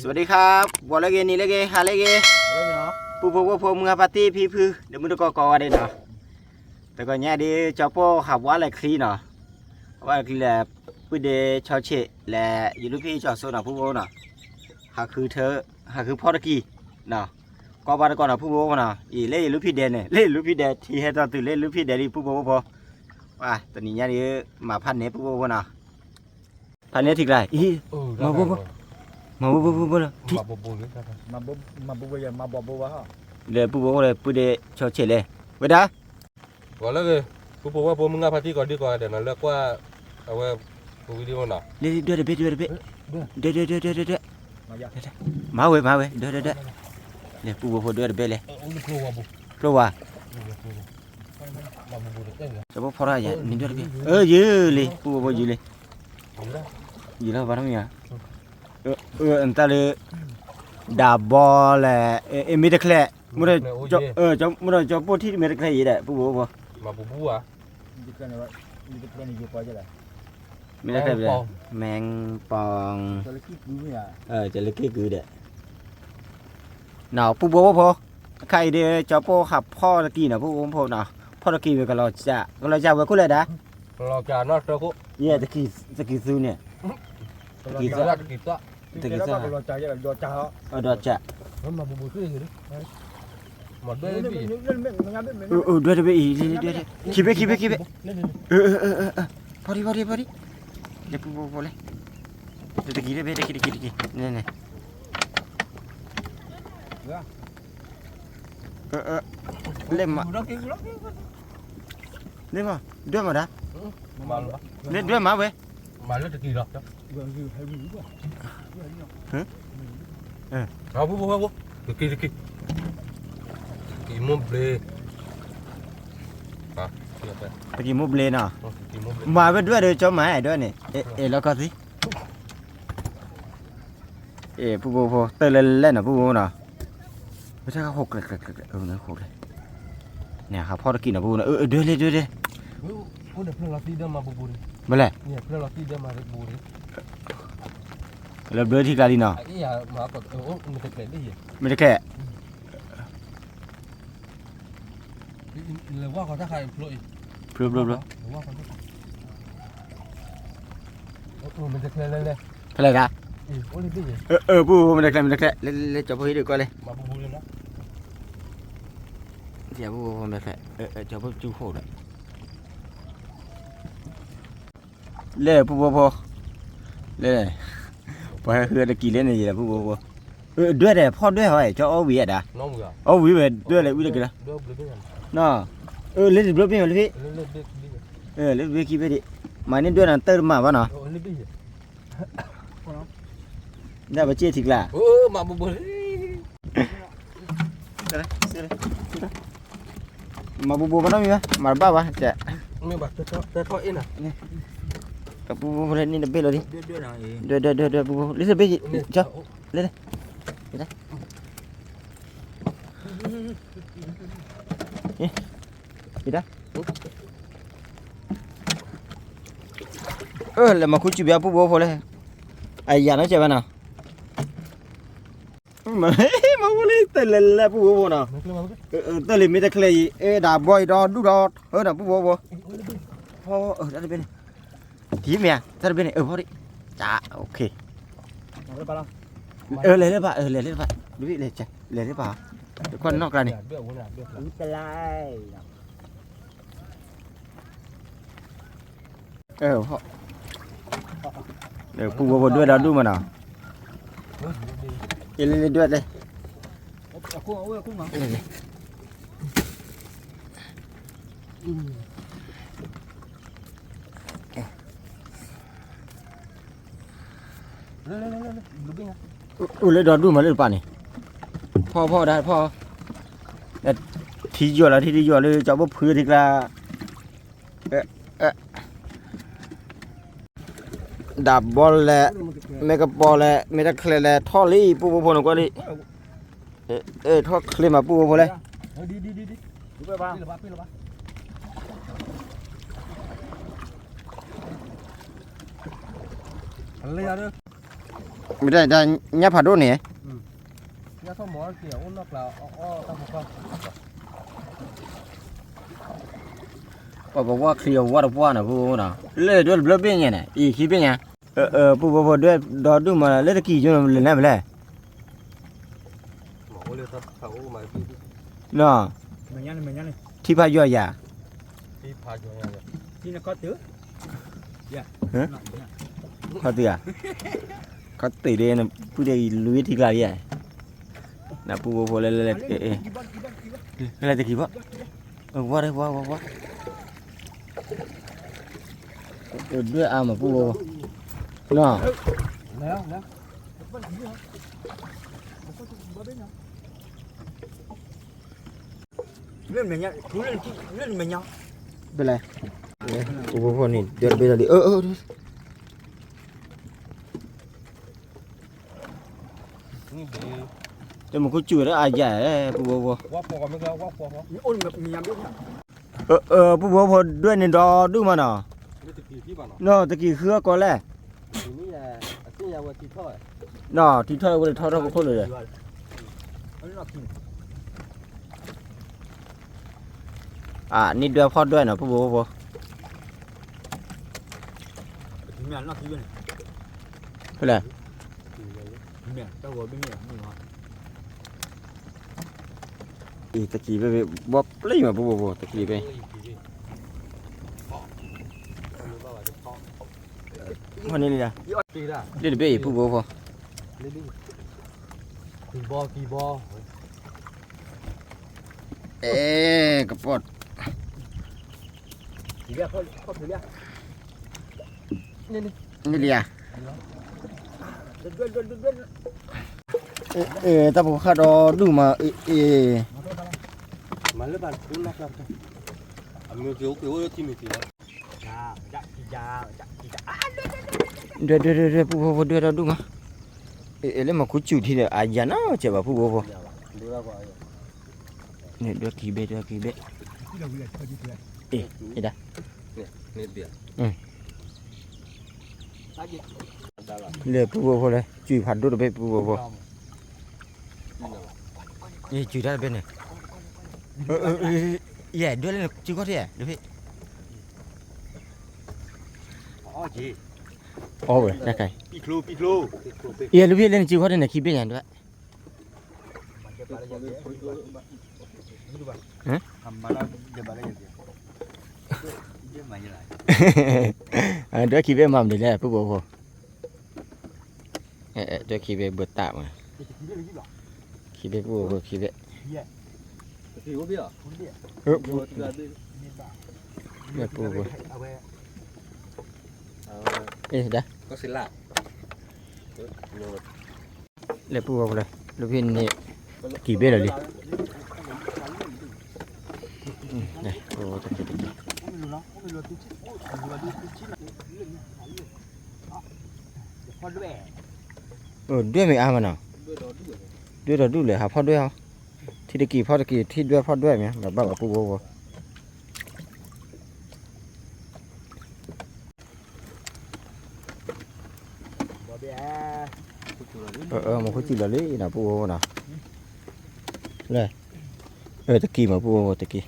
สวัสดีครับบอลเลเกนี่เลเกฮาเลเกปูปูปูปูมึงปาร์ตี้พี่พื้นเดี๋ยวมึงจะก่ออะไรเนาะแต่ก่อนเนี่ยดิเจ้าพ่อขับว่าอะไรคลีเนาะว่าคลีแหละพูดเดชาวเชะและยูรูพี่จอดโซนเนาะผู้โบเนาะหากคือเธอหากคือพ่อตะกี้เนาะก่อบาร์ก่อนเนาะผู้โบเนาะอีเล่ยูรูพี่เดนเนี่ยเล่ยูรูพี่เดนที่ให้ตอนตื่นเล่ยูรูพี่เดนที่ผู้โบพอว่าตอนนี้เนี่ยดิมาพันเนี้ยผู้โบเนาะพันเนี้ยถึงไรอีมาบุบมาบุบบุบเลยที่มาบุบยังมาบอกบุบวะฮะเลยผู้โบเลยพูดเดชาวเชะเลยเวด้าก่อนแล้วเลยผู้บอกว่าผมมึงเอาพาร์ตี้ก่อนดีกว่าเดี๋ยวนั้นเลือกว่าเอาไว้วิดีโอหน่อยเดี๋ยวเดี๋ยวเดี๋ยวเดี๋ยวเดี๋ยวเดี๋ยวเดี๋ยวเดี๋ยวมาเว้ยเดี๋ยวเนี่ยผู้บอกเดี๋ยวเดี๋ยวเลยเพราะว่าจะบอกพอได้ยังนี่เดี๋ยวเยอะเลยผู้บอกเยอะเลยเยอะแล้วบ้านมีอ่ะอันตรายดาบอลแหละมีแต่แคร์มุดจะมุดจะพูดที่มีแต่แคร์ยี่แหละผู้บอกมาบูบูอ่ะมีแต่นี่อยู่ปอยจะไรมีแต่แคร์เลยแมงปองจระเข้กูเนี่ยจระเข้กูเด็ดหนาวผู้บอกพอใครเดี๋ยวจะพ่อขับพ่อตะกี้นะผู้บอกพอหนาวพ่อตะกี้ก็เราจะไว้กูเลยนะเราจะนอดเราก็เนี่ยตะกี้ซูเนี่ยตะกี้ตัวตะกี้ตัวเราจะยังเราจะดอจะมาบูบูขึ้นเลยหมดด้วยพี่ด้วยคิดไปพอดีเดี๋ยวปูพอเลยตะกี้เนี่ยเล่มมาด้วยมาด้เล่นด้วยมาเว้ยมาแล้วตะกี้หรอเอาบูตะกี้มุบเลยตะกี้มุบเลยเนาะมาไปด้วยเดี๋ยวจะมาให้ด้วยเนี่ยแล้วก็สิผู้โบเตยเล่นนะผู้โบเนาะไม่ใช่เขาหกเลยนะหกเลยเนี่ยครับพ่อตะกี้นะผู้นะด้วยโอ้เดี๋ยวเพื่อนเราตีเดิมมาบูมาเลยเนี่ยเพื่อนเราตีเดิมมาบูแล้วเดือดที่กาลีเนาะไอ้ยามากดมันจะเกิดได้ยังไม่ได้แค่หรือว่าเขาถ้าใครพลุยหรือว่าเขามันจะเกิดเลยอะไรกันโอ้ยดิปูมันจะแค่เล่นจับพวกนี้ดีกว่าเลยมาบูเลยนะเดี๋ยวปูมันจะแค่จับพวกจูโคเลยเล่ปูเล่พอให้คือตะกี้เล่นอะไรล่ะปูด้วยเด้พ่อด้วยเหรอเจ้าเอาวีอ่ะด่าน้องวีอ่ะเอาวีไปด้วยอะไรวีอะไรกันล่ะน่ะเล่นบล็อกเป็นอะไรพี่เล่นบล็อกกี่ไปดิมานี่ด้วยนั่นเติมมาบ้าเนาะได้ไปเจี๊ยถิกละมาบุบมาบุบมันต้องมีไหมมาบ้าปะเจ๊ไม่บักแต่ทอดเองนะกับบุบเล่นนี่เด็กเลยดิเดี๋ยวบุบเล่นเด็กเจ้าเล่นđi đó là màคุยแบบผู้บ่พอเลยไอ้ยาน้อยใจบ้าน่ะมาบ่เลยแต่ละผู้บ่น่ะแต่เลยมีแต่เคลยดาบอยดอดูดอน่ะผู้บ่พอได้เป็นทีมเนี่ยได้เป็นพอดิจ้าโอเคเลยป่ะดูดิเลยจ้ะเลยได้ป่ะคนนอกกันนี่เป็นไรพ่อเดี๋ยวปูบด้วยเราดูมาหน่อยเล่นด้วยเลยคุ้งเหรอเลยดอดูมาเลยป่ะนี่พ่อได้พ่อที่อยู่แล้วที่อยู่เลยจะบอกพื้นที่ละดาบบอลแหละเมกะบอลแหละเมตาเคลแหละท่อลี่ปูพนกว่าดิท่อเคลมาปูพเลยดูไปบ้างอะไรอ่ะ ไม่ได้ได้เนี่ยผัดโดนเนี่ย ยาสมอเกี่ยวนักแล้วอ้อตามเขา บอกว่าเคลียร์ว่านะผู้นะเล่ด้วยเบลเป็นยังไงอีขี้เป็นยังผู้ด้วยดอดูมาเล่ตะกี้จนเล่นไม่เล่ หมอเลยครับเขามาพี่ เนาะ mình nhăn này ที่พายอย่า พี่พาอยู่ไงเนี่ย ที่น่ะก็ตื้อ เขาเตือเขาตีเดนผู้ใดลุยที่กลางใหญ่นะผู้พอเล่เล่เล่ตะกี้ปะว่าได้ว่าด้วยอามาผู้เนาะ แล้ว lên mình nhăn cứ lên mình nhăn เป็นไรผู้พอนี่เดี๋ยวไปเลย นี่ดี แต่มันก็จุดแล้วอาใหญ่ผู้พอ ว่าพอไม่ก็ว่าพอ ôn mình nhăn biết nhá ผู้พอด้วยในดอดูมาเนาะ นี่ตะกี้ที่บ้าน เนาะตะกี้คือก่อนแหละ ทีนี้ที่ยาวที่ท่อ เนาะที่เท่าก็เลยเท่าก็คนเลย nó kìm นี่ด้วยพอด้วยเนาะผู้พอ miệng nó kìm này เป็นไร miệng tao gọi bên miệng mình hỏi อีตะกี้ไปบ๊อบเลยมาผู้ตะกี้ไปวันนี้เลยนะ ตีได้ เดี๋ยวไปผู้พอ นี่ดีกี่บอ กระปอด chỉ biết không thử biết นี่เลย đơn แต่ผมขาดอดูมา มาเลยบ้านคุณนักแล้วมีเกี่ยวที่มีเกี่ยว เดี๋ยวผู้พอเดี๋ยวดูมาแล้วมาคุยจุดที่เดียวอาญานะเจ้าผู้พอ ดูแล้วก็ เนี่ยเดี๋ยวกี่เบ็ดนี่ได้ นี่เดียว เลยผู้พอเลยจุดผัดดูไปผู้พอนี่จุดได้เป็นเนี่ยแย่ด้วยเลยจุดก็ได้เดี๋ยวพี่ Ó chị อ๋อเว้ยได้ไง Piclo เดี๋ยวพี่เล่นจุดก็ได้เนี่ยคิดเป็นยังด้วย Hambala jabala ya dia dia main je lah เดี๋ยวคิดเป็นมั่มดีแล้วผู้พอเดี๋ยวคิดเป็นเบิดตามาคิดเป็นผู้พอคิดเป็น ที่ว่าเบี้ย เนี่ยผู้พอได้ ก็สิละ เลยผู้พอเลยลูกพี่นี่กี่เบ็ดเลยนี่โอ้ตะกี้ด้วยไม่อามันเนาะด้วยเราดูเลยหาพ่อด้วยเหรอที่ตะกี้พ่อตะกี้ที่ด้วยพ่อด้วยไหมแบบบ้าแบบผู้พอมันคุยจีบเลยนะผู้พอนะเลยตะกี้มาผู้พอตะกี้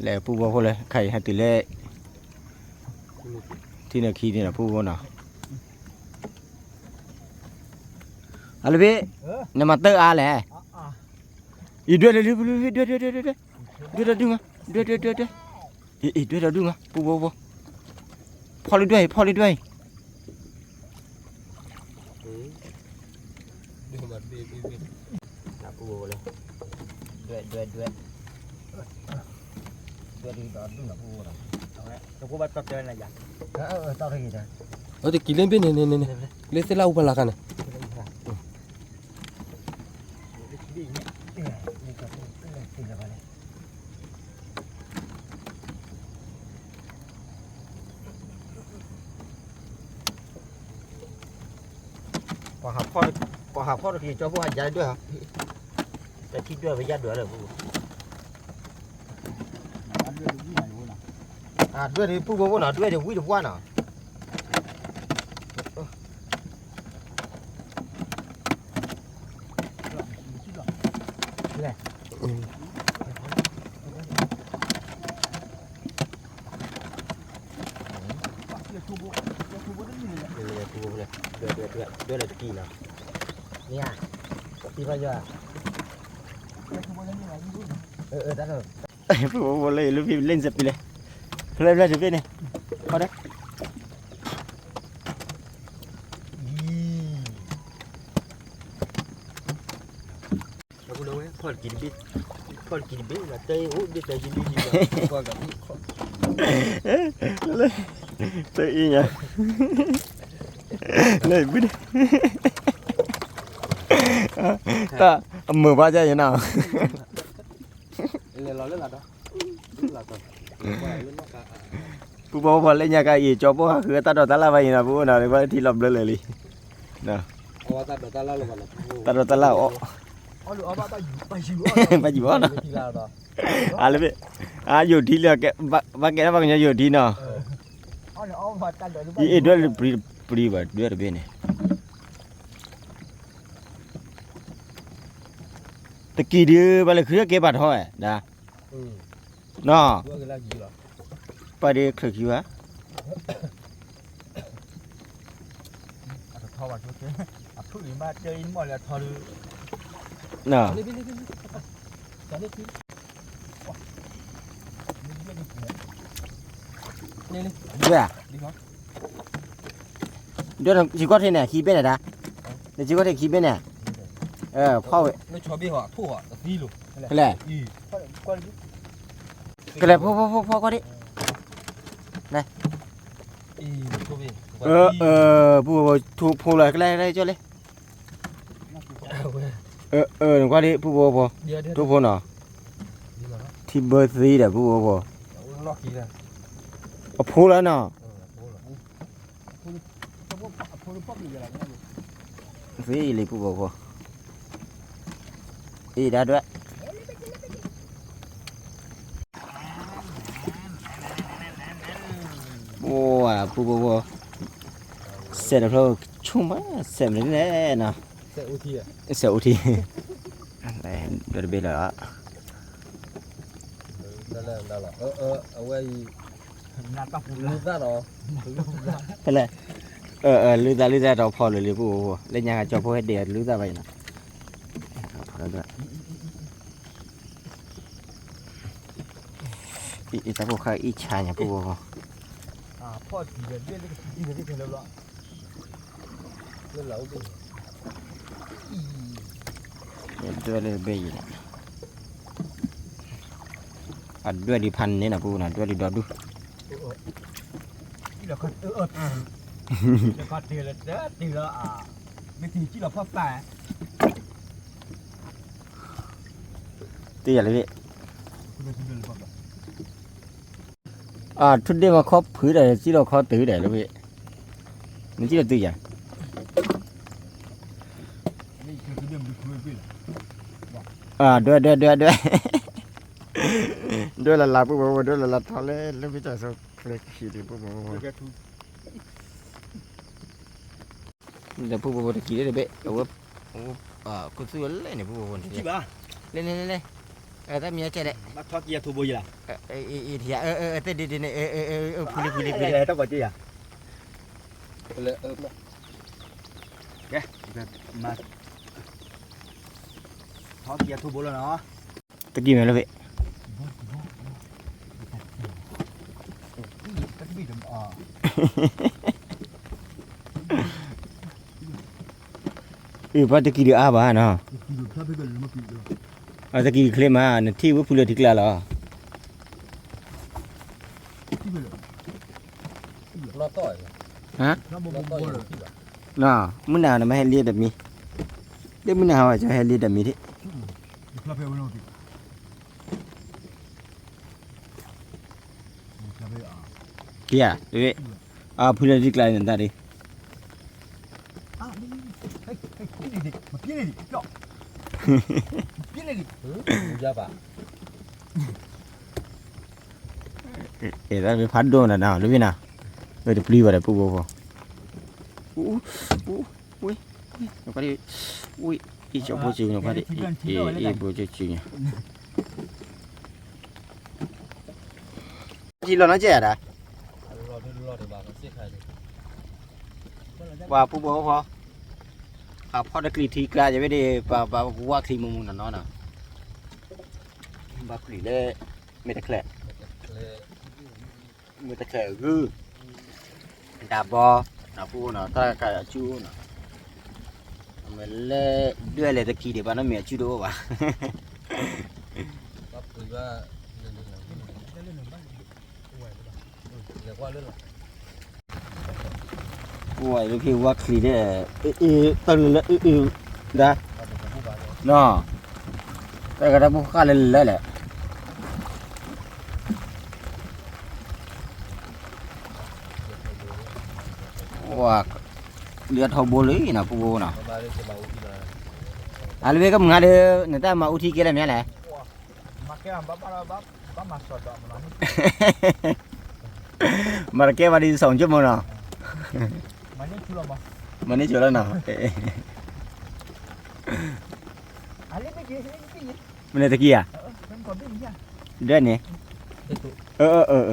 แล้วผู้พอเลยใครให้ตีเล่ที่เนี่ยขี้นี่นะผู้พอนะอะไรพี่เนี่ยมาเตอร์อาแหละอีด้วยเลยด้วยเราดูมาด้วยอีด้วยเราดูมาผู้พอพอเลยด้วย ดูมาดี นะผู้เลยด้วยดีต่อดูนะผู้นะ Tôi có bắt tập chơi này vậy tao thấy gì đấy เอาตะกี้เล่นเป็นเนี่ยเล่นเสร็จแล้วอุปลากัน พอหาพ่อตะกี้เจ้าผู้หายใจด้วยเหรอแต่คิดด้วยไปยัดด้วยเลยผู้ด้วยที่ผู้บ่าวน่ะด้วยที่วิ่งว่าน่ะ เดือดตะกี้เนาะ เนี่ยที่ว่าเยอะได้เลย ผู้บอลเลยลูกพี่เล่นเสร็จไปเลยเล่นเสร็จไปเนี่ยพอได้ เราพูดเลยพอกินบิ๊กlà tây út biết tây gì gì qua gặp lên tự y nhỉ lên biết ta mở ba ra như nào lên lo lên là đó là còn bố bố lên nhà cái gì cho bố cứ ta đòi ta là vậy nè bố nào để thì làm lên đi nè ta đòi ta lao là ta đòi ta lao ba gì bó nè à lấy à dù thì là cái ba cái nó bằng nhau dù thì nào ý đứa là pri vậy đứa là bên nàyตะกี้ดื้อไปเลยคือเก็บบัตรห้อยนะเนาะไปเด็กคือวะ thò vào chỗ kia thuốc gì mà chơi in mọi là thò được เนาะ ด้วยอ่ะด้วยchỉ có thế này khi bên này đã để chỉ có thể khi bên nàyพ่อ nó cho biết họ thu họ đi luôn cái này cái nàyพ่อcó đi này cho biết ผู้ผู้เลยcái này đây cho lên đừng qua điผู้thuผู้nọ thì bơi gì đểผู้ผู้แล้วเนาะgìเลยผู้อีได้ด้วยโอ้ผู้เสร็จแล้วชุ่มมากเสร็จเลยเนาะ sẽ ưu thi à เสร็จทีđây được biết rồi đó đây là ở quay lưu ra đó cái này lưu ra đó phò rồi phụ lên nhà cho phụ hết để lưu ra vậy nè ít ta phụ khai ít chai nhà phụ phò chỉ để biết cái lâu lọ lên lẩu đi đưa lên bây giờ đưa đi pan này nè phụ nè đưa đi đọt đu là con là con tiền là chết tiền là cái gì chỉ là pháp phảiตีอะไรพี่ทุกเดือนมาครบผืนเลยที่เราครบตื้อได้แล้วพี่นี่ที่เราตื้อยัง นี่คือเรื่องดูพี่ ด้วยด้วยละลาปุ๊บด้วยละลาทอเล่แล้วพี่จ่ายสักเล็กขีดปุ๊บเดี๋ยวปุ๊บตะกี้ได้เบ๊ะเอาว่ากูซื้อเลยเนี่ยปุ๊บ chị ba เล่นถ้ามีอะไรได้ bắt thoát kia thu bôi gì là เถียเต้นเนี่ยพูด đây tao gọi chị à lên kìa mà thoát kia thu bôi là nó ตะกี้มาแล้วพี่ cái bị đầmพอตะกี้เดือบ้าเนาะ được thoát cái gần mà bị được ตะกี้เคลมมาเนี่ยที่ว่าพูดเลยที่กล้าเหรอ nó tỏi ฮะ nó bông nó tỏi rồi น่ะมื้อหน้าน่ะไม่ให้เรียนแบบนี้เดี๋ยวมื้อหน้าว่าจะให้เรียนแบบนี้ที่ thoát về bên nào thì thoát về à เกี่ยเด้พูดเลยที่กล้านั่นตาดิ cái gì mà cái gì đó cái gì ra bà ถ้าไปพัดโดนน่ะรู้พี่น่ะจะปลีว่าได้ปุ๊บอุ้ยแล้วก็ดิอุ้ยอีเจ้าบ่จริงแล้วก็ดิอีบ่จริงที่เราน่าจะอ่ะ lo đi bà có xếp hai đi ว่าผู้บอกพอพอตะกรีทีกลาจะไม่ได้ว่าว่าครีมุมนั่นเนาะบากรีเลยไม่ตะแคร์ไม่ตะแคร์คือดาบดาบูเนาะถ้ากายจูเนาะมันเลยด้วยเลยตะกี้เดี๋ยวบ้านน้ำเมียจูโดว่ะ ก็คือว่าเรียกว่าเรื่องอะไร โอ้ยลูกพี่ว่าคลีเนี่ยตื่นแล้วได้เนาะแต่ก็ได้บุกเข้าเลยแหละว่าเลือดทบเลยนะปูนะ มาเรื่องจะมาอุทิศมา อะไรเว้ยก็มึงอะไรเนี่ยแต่มาอุทิศกันแล้วแหละ Makan bapak masuk dak mana. มาเก็บวันที่2 ชั่วโมงเนาะ Mana pulang bah. มันนี่จบแล้วเนาะ Ali pergi sini. มันเลยตะกี้อ่ะ Kan kau beli ya. เดือนนี้เออ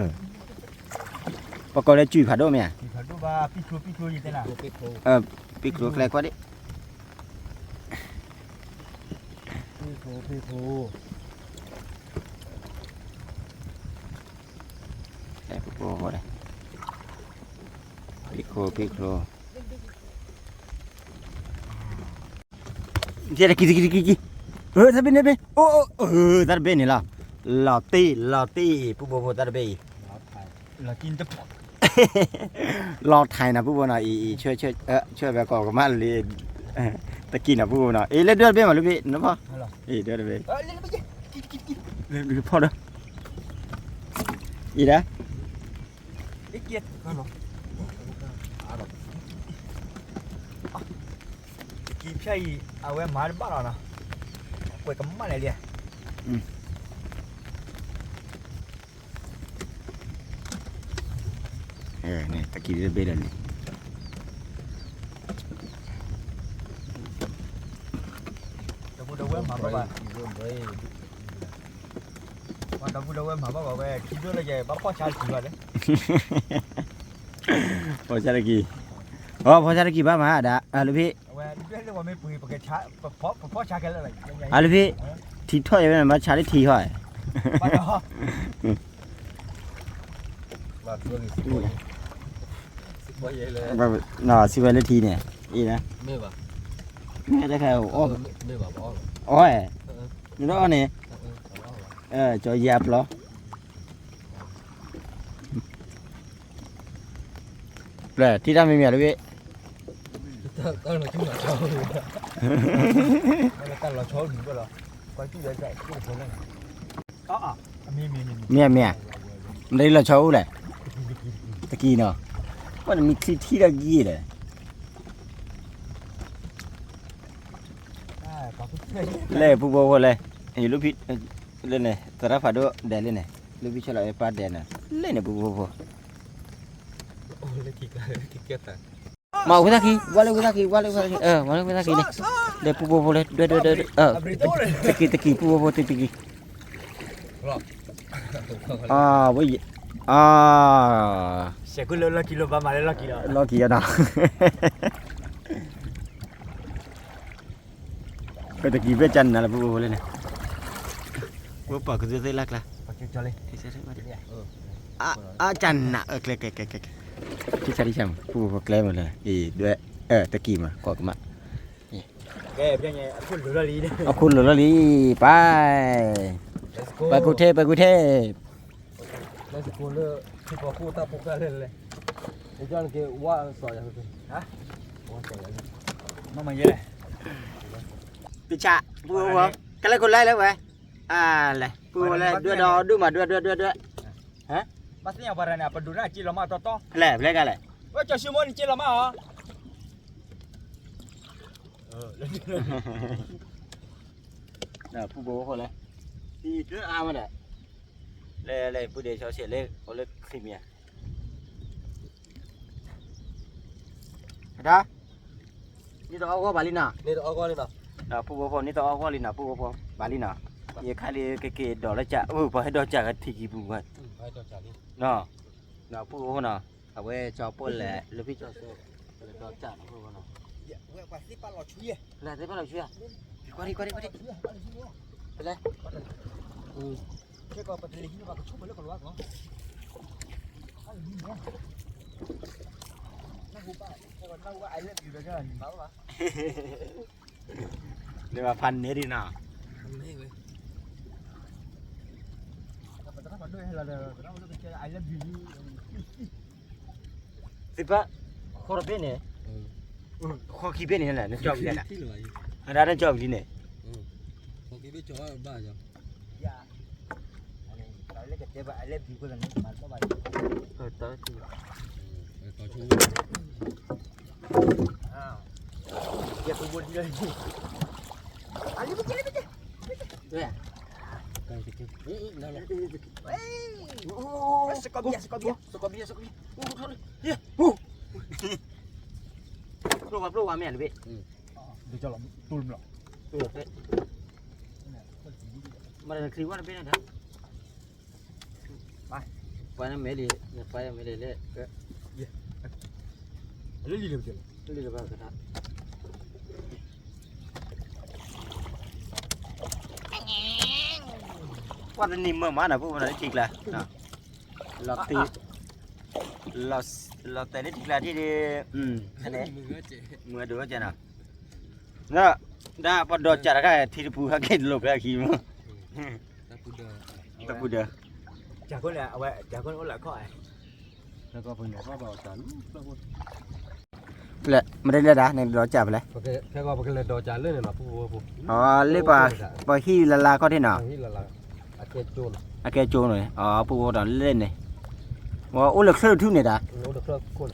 ปกติจุยผัดด้วยมั้ย Kalau bah picu je lah. ปิกลัวใครก็ได้ Picu. ไอ้พวกอะไรปิกโคเดี๋ยวกี่ถ้าเป็นเนี่ยโอ้ถ้าเป็นนี่ล่ะลอตี้ผู้บ่ถ้าเป็น Lakin tepat. ลอไทยนะผู้บ่น่ะช่วยแบบก่อกันมาเลยตะกี้น่ะผู้บ่น่ะเล่นเดือดเบ้มาลูกพี่นะพ่อเดือดเบ้ Lain pergi. เล่นพ่อเด้ออีนะ Dikit. Mana? Kim sai awak mar barana. Kau kemana dia? นี่ตะกี้เบ้เลย Dah mar bapa. Dah mar bapa we. Tidur lagi bapa cari juga deh. พอชาลกีพอชาลกีบ้ามาด่าลูกพี่ We dia le wame pergi pakai papa cari lah. ลูกพี่ทีถ้อยเป็นมาชาลิทีถ้อย Pada. มาตัวนี้สิบวันใหญ่เลย น่ะสิบวันละทีเนี่ยอีนะ ไม่ป่ะ นี่จะแค่โอ้ ไม่ป่ะบอก โอ้ยนี่แล้วนี่จอยยับเหรอเลยที่ทำไม่มีอะไรพี่ ตั้งเราชิ้นหน่อยเช้าเลย Kalau cowok juga lah. Kau tu dah cakap tu boleh. Mi. เมียมันได้เราเช่าแหละตะกี้เนาะมันมีที่ตะกี้เลย Kau tu. เล่ผู้บอกว่าเลยเห็นลูกพี่เล่นเลยตระฝาด้วยแดนเล่นเลยลูกพี่ชอบไอ้ปาแดนน่ะเล่นเนี่ยผู้บอก โอ้ยกี่เกียร์แต่ mau kita ki wale kita ki wale kita ki ni de pupo boleh de teki pupo teki woi Saya gula lagi lo ba malah lagi lah. lagi ya dah ke teki be chan na pupo boleh ni apa ke tu lak lah Pakai jale. chan na kekที่ใช้ที่ช่างผู้ปกครองหมดเลยด้วยตะกี้มาก่อนมา Gap dia ni aku lula li dia. เอาคุณหลุดแล้วลีไปกูเทพ แล้วสิคุณเลือกที่พอคู่ตาปุ๊กได้เลยไอ้จอนเกว่าสอยอย่างนี้ฮะว่าสอยอย่างนี้ Mama je lah. ปิชะปูหัวกันเลยคนไล่แล้วเว้ยเลยปูเลยด้วยดอดูมาด้วย Pasnya apa ni apa dulu nak cil lama toto. แหล่เล่กันเลย Wah cak semua ni cil lama ah. น่ะผู้โบคนเลยตีเรื่องอามันอ่ะเลยผู้เดชเขาเสียเลยเขาเลิกครีเมียได้นี่ต้องเอาข้อบาลิน่ะ นี่เอาก้อนนี่นะ ผู้โบคนนี่ต้องเอาข้อลิน่ะผู้โบบาลิน่ะยี่ข้าเลยเก๋ๆดอกละจ่าพอให้ดอกจ่ากันทีกี่ปุ่มกัน ไปจอดจ่านี่ เนาะผู้โบคนน่ะเอาไว้จอปนแหละหรือพี่จอโซ่ đỏ chả nó không nào Ya, gue pasti pak lo cuy ya. là thế bắt đầu chưa qua đi đây Cái con bật lì nó vào cái chút mới nó còn loát không? Ăn gì nhá? Nó hụt ba, còn đâu có ai lên gì được cái này báo mà. để mà phần nữa đi nào Mấy người. Nó còn đôi hay là nó cái chơi ai lên gì? tiếp á khó bên này khó khi bên này là nó cho gì này Tí rồi. anh đã cho gì này Có cái biết chó ba giờ. Dạ. Đấy lấy cái chơi ai lên gì cái lần mà có bài. tới thì Có chú. À. Giờ tôi buồn đi. Ai lên bên kia. đây à Cái nào là Sekobia. Lu gặp lu qua mẹ được biết Để cho nó tùm lại. được đấy mà là khi qua bên này đó qua nó mấy đi phải mấy đi đấy Lấy gì được chưa? đi được bao cái đó qua đến niềm mơ mà nào phụ này chỉ là lọt tì lọt tay đấy chỉ là đi cái này mưa được chưa nào đó đã bắt đầu chả cái thì phụ cái lục cái gì mà ta phụ được Chả có là vậy, chả có là có ai. nó có phần nhỏ vào chán. lệ mà đây là đá này đó chả phải Ok, cái có cái lên đồ chán lên này là phụ. lấy bà khi là có thế nào là cái chôn. cái chỗ này phụ đó lên này ô lực sơ thứ này đã Nó được rồi, con.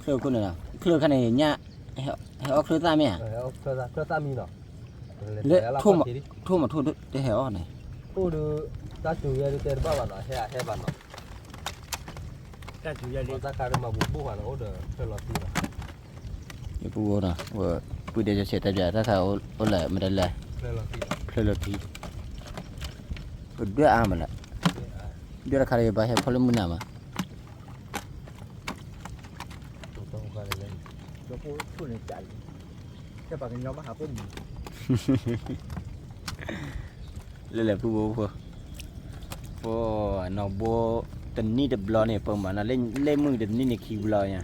sơ con này nào sơ cái này nhá heo sơ ta mẹ Cơ ta mi nào. thua mà thua để heo này Ô được ta chủ yếu đi tiền bao bạn he bạn nó. Ta chủ yếu đi. Ta cái mà bố bạn nó được cái lọt đi. cái phụ đó phụ để cho xe ta giả ta thao ô lại mà đây là Cái lọt đi. cái lợt thì bữa ăn mà lại bữa là khai bà hay phải muốn nào mà Tôi không phải lên. Nó có chút này chạy. Cái bà cái nhóm hả cũng lên là phụ nó bo tình ni đập lò này phần mà nó lên mương tình ni này khi lò nha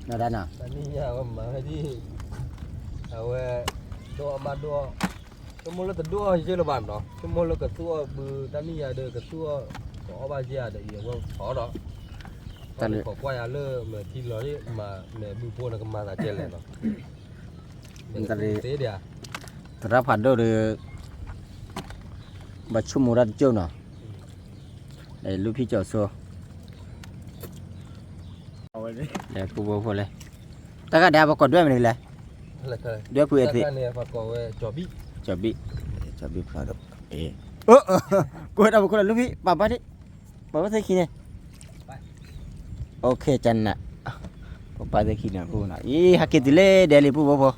nó đã nào Tani nhà mà hay đi. Awe doa mà doa. Semua lo terdoa je lah ban đó. Semua lo ketua tani ada ketua có ba gia ada iya gua có đó. Tani có quay lơ mà thi lo đi mà bu po là mà là chơi lên đó. Tani thế đi à. ra phản đồ được bật chung một lần chưa nào để lúc khi chờ xô để phụ vô lên ta cái đeo vào còn đuôi mình này Là cái. đuôi phụ thì Cái này phải có chuẩn bị phải được cô đâu cô là lúc khi bà bắt thấy khi này ok chân nè bà thấy khi nào cô nào ý hắc kia tile để lấy phụ vô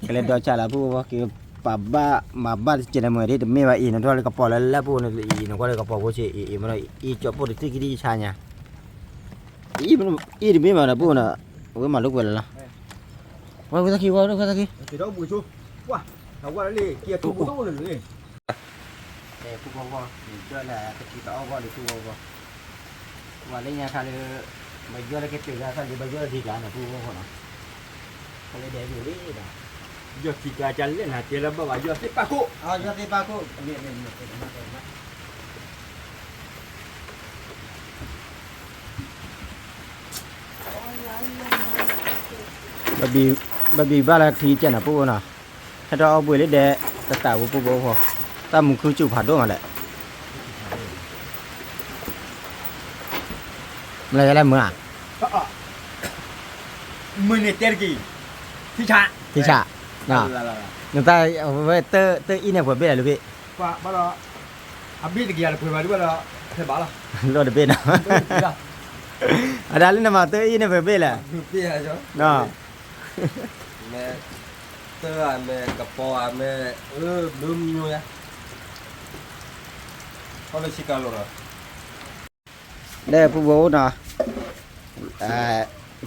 cái lên đó trả là phụ vô cái bà mà bà chỉ là mới đi được mấy vậy nó thôi cái bỏ là phụ nó nó qua cái bỏ của chị mà ý cho phụ được cái đi xa nhà ý thì mấy mà là phụ nó với mà lúc về là qua cái kia qua cái kia Thì đó bùi chu. Wow, nó qua đây kia tu bùi rồi đi. để phụ qua cho là cái gì đó qua để phụ qua và lấy nhà khai bây giờ là cái tiền ra khai bây giờ thì cả là phụ qua nó cái để đủ đi đó Giờ thì cả chân lên hả? Chỉ là bảo giờ tiếp ba cô. giờ thì ba cô bởi vì ba là khi chân là phụ nào thế đó buổi lấy để ta tạo của phụ bố ta muốn cứ chụp hạt đô mà lại lại mưa à Mình này tiền gì? Thì chả nào người ta với tơ in này vừa biết là được biết Qua bao giờ biết được gì là phải bao giờ phải bảo là lo được biết nào ở đây là mà tơ in này vừa biết là Biết chứ. đó Mẹ tơ à mẹ cặp bò mẹ đơm nhiều ya. Có lấy xịt rồi. đây phụ bố nào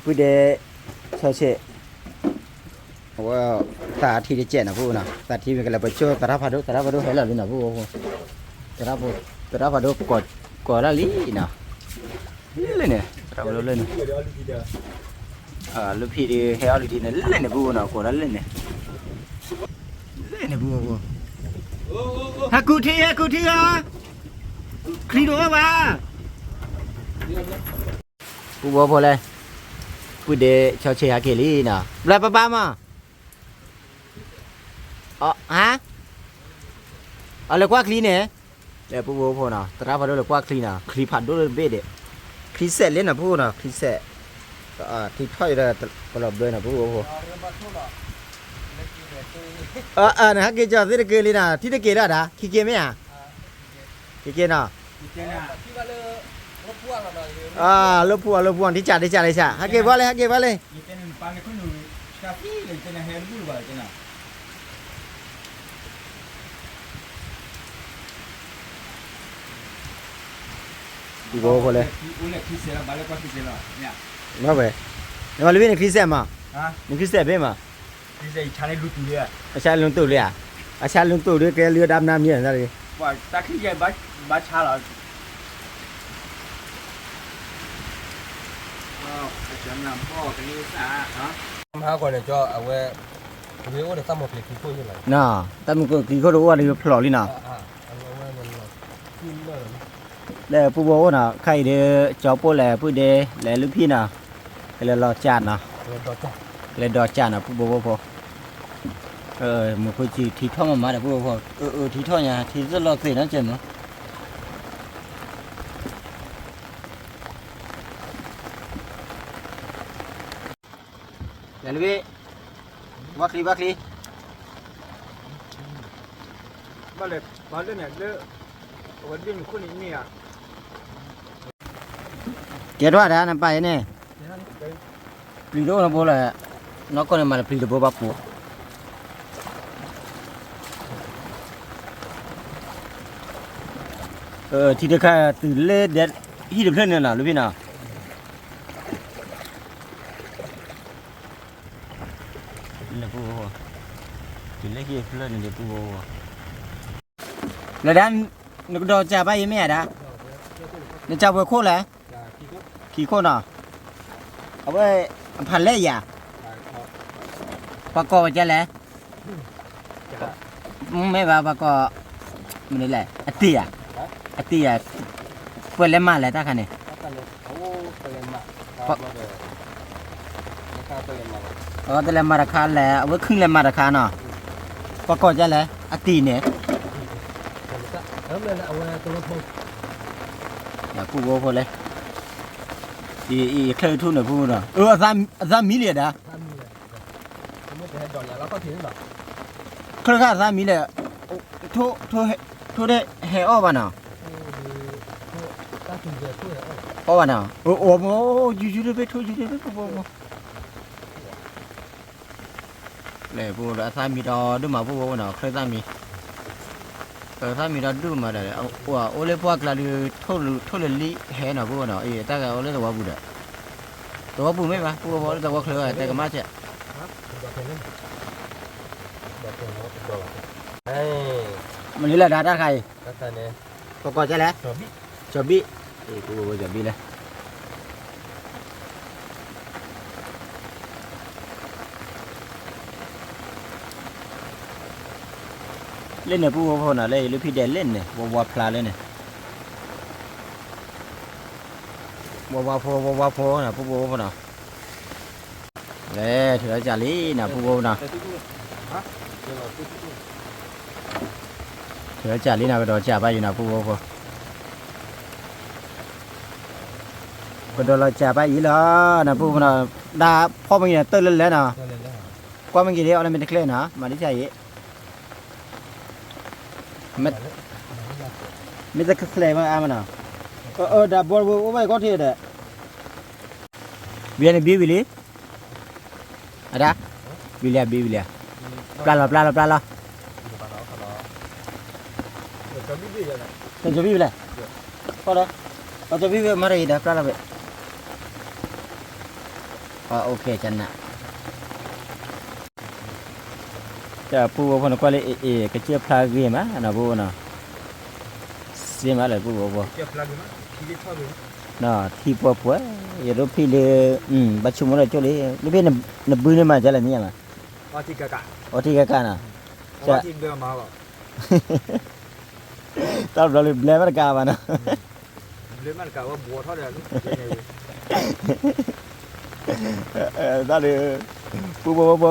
phụ để ชอเชว่าตาที่ได้เจ็ดนะพูนะตาที่มันก็เลยไปช่วยตาพาดุให้เราเลยนะพูตาพาดุกดละลีนะเลยเนี่ยเราเลยเนี่ยลูกพี่ดีให้เอาลูกทีเนี่ยเลยเนี่ยพูนะกดละเลยเนี่ยพูฮักกูทีอ่ะคลีโดมาพูพอเลยพูเดชอเชฮาเกลีนะอะไรป้ามาฮะอะไรกว่าคลีเนี่ยแล้วพูพอนะตราพาดูเลยกว่าคลีนะคลีพัดดูเลยเบ็ดคลีเสร็จเลยนะพูนะคลีเสร็จที่ถ้อยเลยตลอดเลยนะพูนะฮักเกจอที่ตะเกียลีนะที่ตะเกียได้ด่าขี้เกียจไหมอ่ะขี้เกียจนะรถพ่วงที่จัดเลยใช่ฮักเกว่าเลยอีโก้คนเลยมาไปแล้วมาลูกนี่คริสเตียนมานี่คริสเตียนเป็นมาอาชาลุงตู่เลยอาชาลุงตู่ด้วยแกเรือดำน้ำเนี่ยนั่นเลยว่าตะขี้ใหญ่บ้าชาหรอจะนำพ่อกันนี่ซะฮะทำก่อนเนี่ยจะเอาไว้เดี๋ยวจะตั้งหมดเลยกี่คนอยู่ไหนน่ะแต่มึงก็กี่คนรู้ว่านี่พลอลี่น่ะแล้วผู้บ่าวน่ะใครเด้อจอโปแลผู้เด้แลลูกพี่น่ะแล้วรอจานน่ะแล้วดอจานน่ะผู้บ่าวพอมึงคุยที่ท่อมาได้ผู้บ่าวพอที่ท่อเนี่ยที่จะรอเสร็จนะเจมส์แล้วลูกพี่วักลีบ้านเลยเนี่ยเลือกวันนี้คนนี้เนี่ยเกิดว่าได้นั่นไปเนี่ยปลีโดนะบ่ล่ะนอกก็เนี่ยมาปลีโดบ่บักปูที่เด็กค่ะตื่นเล่เด็ดที่เด็กเพื่อนเนี่ยนะลูกพี่น่ะเนี่ยปูตื่นเล่ที่เพื่อนเนี่ยปูแล้วด้านนึกดอจ่าไปยังไม่ได้เนี่ยจ่าไปโคตรเลยขี่โคตรน่ะเอาไปพันเล่ยอ่ะปากกอจะแล้วไม่ว่าปากกอมันนี่แหละอติอ่ะเปิดเล่มมาเลยตาคันนี่แต่เล่มมาราคาแล้วเอาไว้ครึ่งเล่มมาราคาเนาะปากกอจะแล้วอติเนี่ยอย่าพูดโว้พอเลยอีเคยทุนหน่อยพูดหน่อยอาจารย์มีเลยนะเคยข้าอาจารย์มีเลยทุได้เฮอบ้านาอบ้านาโอ้โหยูได้ไปทุยูได้ไปพูดเลยพูดอาจารย์มีดอดูมาพูดว่าเนาะเคยอาจารย์มีถ้ามีเราดูมาได้ว่าโอเล่พวกเราดูทุเรศเห็นหน่อยพวกเนาะแต่ก็โอเล่ตัวบุดตัวบุไม่ปะพวกตัวเคลื่อนแต่ก็มาเจ้ามันนี่แหละด่าใครก็จะแล้วจบบี้กูจบบี้เลยเล่นเนี่ยผู้พ่อน่ะเล่นหรือพี่เดนเล่นเนี่ยวัวพลาเล่นเนี่ยวัวพ่อน่ะผู้พ่อน่ะเล่ถือจ่าลีน่ะผู้พ่อน่ะถือจ่าลีน่ะก็โดนจ่าไปอยู่น่ะผู้พ่อก็โดนเราจ่าไปอีหล่ะน่ะผู้พ่อน่ะด่าพ่อมึงเนี่ยตื่นเล่นแล้วน่ะกว่ามึงกี่เดียวอะไรเป็นตะเคร่น่ะมาดิจ่าอีไม่จะเคลื่อนมาอามันอ่ะดับบอลโอ้ไม่ก็เท่เลยเบียร์บีวิลลี่อะไรบิลลี่ปลาละจะบีวิลลี่พอแล้วเราจะบีวิลมาเลยเด้อปลาละเว้ยโอเคจันนะ จะปูพอนก็เลยกระเจี๊ยบพลาเกมอ่ะนะปูนะเสียมาเลยปูปู เจ็บหลังมั้ยทีนี้ชอบเลย น่ะที่ปัวปัวอย่ารูพี่เลยบัดชุมอะไรจ้ะเลยรูพี่น่ะบื้อเนี่ยมาจ้ะละเนี่ยมา ว่าที่กะกะ โอที่กะกะน่ะ ว่าที่เดิมมาบ่ ตอนเราเลยแบลมันกามานะ เรื่องมันกะว่าบัวเท่าเดิม ตอนนี้ปูปูปู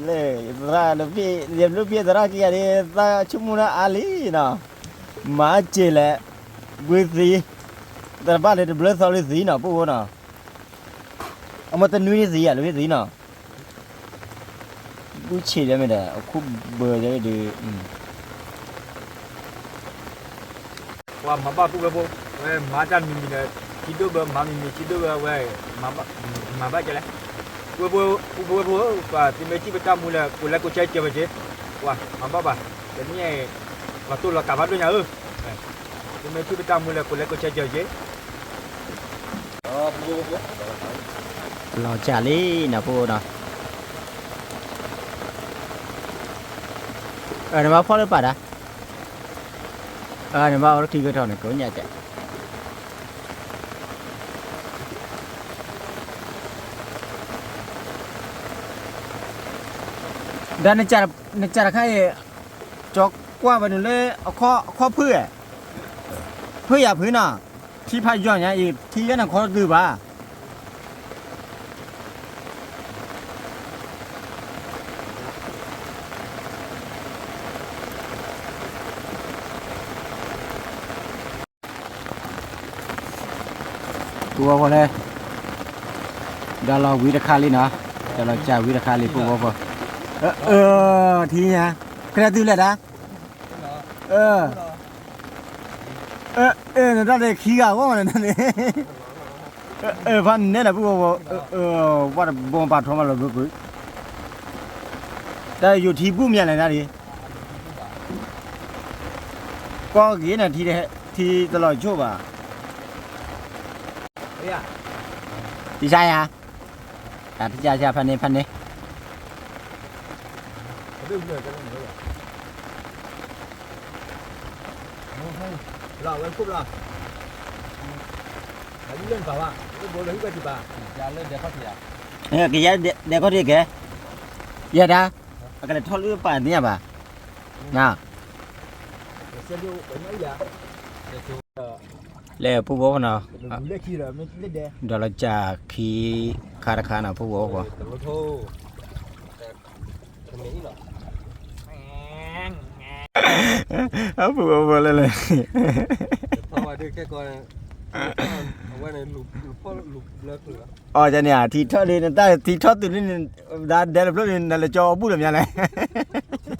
เลยราลูพี่เรียนลูพี่ตระกี้อะไรตาชุมุนะอาลีนะมาเจเลยบื้อสีแต่บ้านเลยเบลสอลสีนะปูนะเอามาแต่นุ่ยสีอ่ะลูพี่สีนะบูเชเลยไม่ได้คุบเบอร์จะได้ว่ามาบ้าปุ๊บปุ๊บเว้ยมาจันมีเนี่ยคิดดูแบบมามีคิดดูแบบเว้ยมาบ้าจะเลยปุ๊บว่าที่ไม่ที่ประจำมูลกูแล้วกูใช้เจ้าไปเจ้ว่ามาบ้าแต่นี่ว่าตัวเรากลับมาด้วยนะที่ไม่ที่ประจำมูลกูแล้วกูใช้เจ้าเจ้ รอจ่าลี่นะปูนะเนี่ยมาพ่อหรือเปล่านะเนี่ยมาเอาที่กระถางเนี่ยก็เนี่ยจ้ะด้านในจ่าใครจอกกว่าไปนู่นเลยเอาข้อเพื่ออย่าพื้นน่ะที่พายย้อนเนี่ยอีกที่นั่นข้อดื้อบ้าตัวพอเลยเดี๋ยวเราวิธีคาลีนะเดี๋ยวเราจะวิธีคาลีปุ๊บพอทีนี้ใครตื่นเลยนะนั่นได้ขี้ก้าวว่านั่นนี่พันเนี่ยนะปุ๊บว่าบ่มปาทอมาแล้วปุ๊บแต่อยู่ที่ปุ๊บเนี่ยนะดิก็กี่นาทีที่ตลอดชั่วป่ะที่ใช่ฮะที่ใช่พันนี่ เราเว้นปุ๊บเราอันนี้เรื่องเปล่าก็บอกเลยว่าจีบยาเล่นเดี๋ยวเขาเสีย cái giá để có đi kìa giờ đã cái này thoát lưỡi phải nhỉ bà nào xe điêu đến mấy giờ lẽ phụ bố nào lấy khi rồi mới lấy đè đó là trả khi khá nào phụ bố của phụ bố lên lên thôi đi cái coi qua này lục lợt nữa cho nè thì thoát đi ta thì thoát từ lên đã để lập lên là cho bút làm nhà này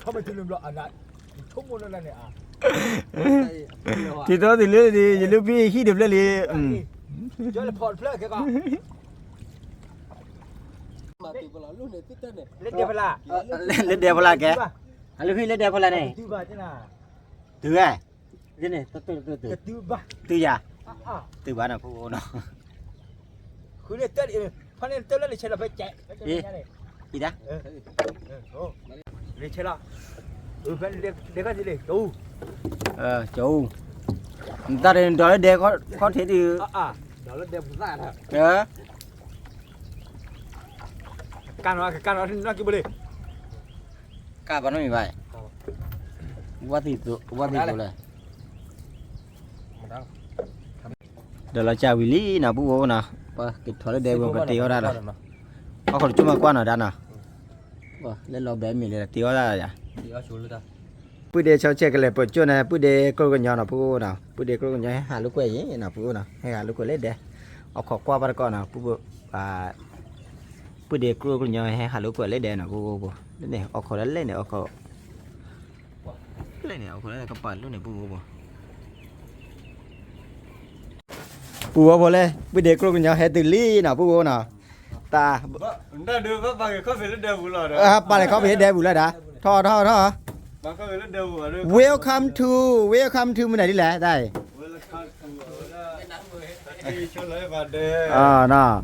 không phải chịu làm loạn này không muốn lên này à thì thoát từ lên thì lúc khi được lên thì cho là phòn phơi cái con mà từ bữa lúc này tích tên này lên đẹp là lên đẹp là kìa lúc khi lên đẹp là này từ bà thế nào từ à thế này từ bà từ già từ bà nào phụ nó cứ lên tên phát lên tên lên chơi là phải chạy gì đó lên chơi là phải để cái gì đây chú chú người ta đến đó để có thể thì đó là đẹp ra hả can nó cái bữa đi cả bọn nó như vậy quá thì rồi đó là chào Willy nào bố nào cái thỏi đều bằng tiêu ra rồi có còn chung mà quan ở đây nào lên lò bé mình là tiêu ra rồi bữa để cho chơi cái này bữa trưa này bữa để cô con nhỏ nào bố nào bữa để cô con nhỏ hà lúc quay ấy nào bố nào hay hà lúc quay lên đấy ở khó qua ba con nào bố và bữa để cô con nhỏ hay hà lúc quay lên đấy nào bố lên này ở khó lên này ở khó lên này ở khó lên cái bàn lúc này bố bốเลยbây giờ cô con nhỏ hay từ ly nào bố nào ta đã đưa các bạn có phải lên đều vụ rồi à bà này có phải đều vụ rồi đã thò bạn có phải lên đều vụ rồi welcome to bên này đi lẹ đây cho lấy vào đây nó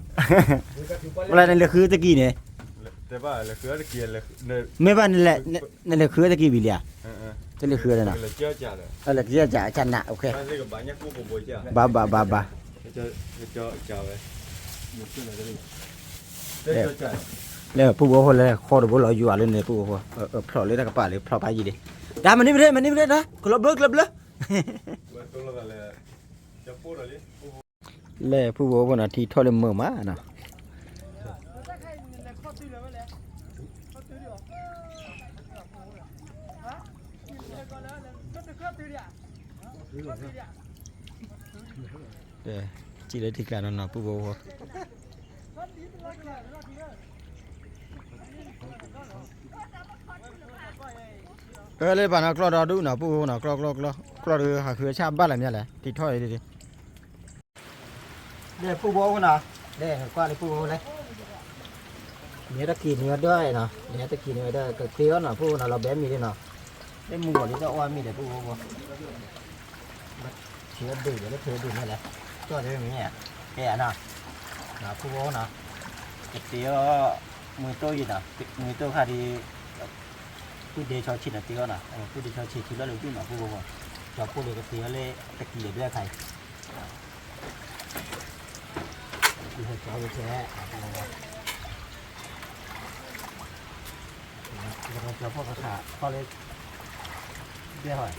bên này là khứ tới kỳ này แต่ว่าเลยคือตะเกียนเลยเนี่ย ไม่ว่านั่นแหละนั่นแหละคือตะกี้บิเลีย เออ นั่นแหละคืออะไรนะ เลยเจ้าจ่าเลย อะไรที่จะจันนะโอเค บ้านนี้กับบ้านนี้กูผมบ่จ่า บาบา เจ้าจ่าไปหมดขึ้นเลยเจ้าจ่า แล้วผู้บ่คนเลยคอบ่รออยู่อ่ะเลยเนี่ยผู้บ่พลอเลยตะกะปะเลยพลอไปยี่ดิดามันนี่ไม่ได้นะกลบเลิก ว่าตัวละเลยจะพูดอะไร เลยผู้บ่คนน่ะที่ทอเลยมือมานะเด้จีเลยที่การน่ะผู้บ่เลยบ้านกลอดดูนะผู้นะกลอดหาคือชาบ้านอะไรเนี่ยแหละที่ถ้อยดิเด้ผู้บ่นะเด้กว่าเลยผู้บ่เลยเนี่ยตะกี้เนี่ยด้วยเนาะเนี่ยตะกี้เนี่ยด้วยก็เตี้ยนะผู้นะเราแบมีด้วยเนาะได้หมู่นี่ก็อ้วนมีแต่ผู้บ่เชื่อดื้อแล้วเธอดื้อนี่แหละตัวเดียวมีเนี่ยแก่นะผู้บ่นะเตี้ยมือโตอยู่นะมือโตค่ะดีผู้เดชชินตีก็นะผู้เดชชินคิดแล้วเลยพี่หน่ะผู้บอกว่าจะพูดเลยก็ตีเลยตะกี้ด้วยใครที่เขาจะแช่แล้วก็จะพ่อกระถาพ่อเลยเดี๋ยวหน่อย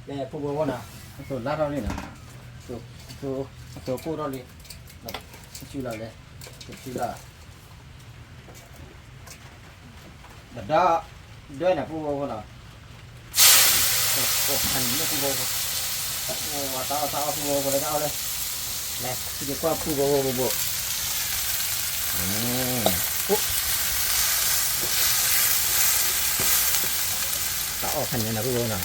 แต่ผู้บอกว่านะสุดลาดเราเลยนะสุดพูดเราเลยชื่อเราเลยชื่อเราเดี๋ยวด้วยนะผู้บริโภคนะโอ้หันนี่ผู้บริโภคโอ้ตาผู้บริโภคเลยเอาเลยแม่ที่เรียกว่าผู้บริโภคปุ๊ตาออกหันนี่นะผู้บริโภคนะ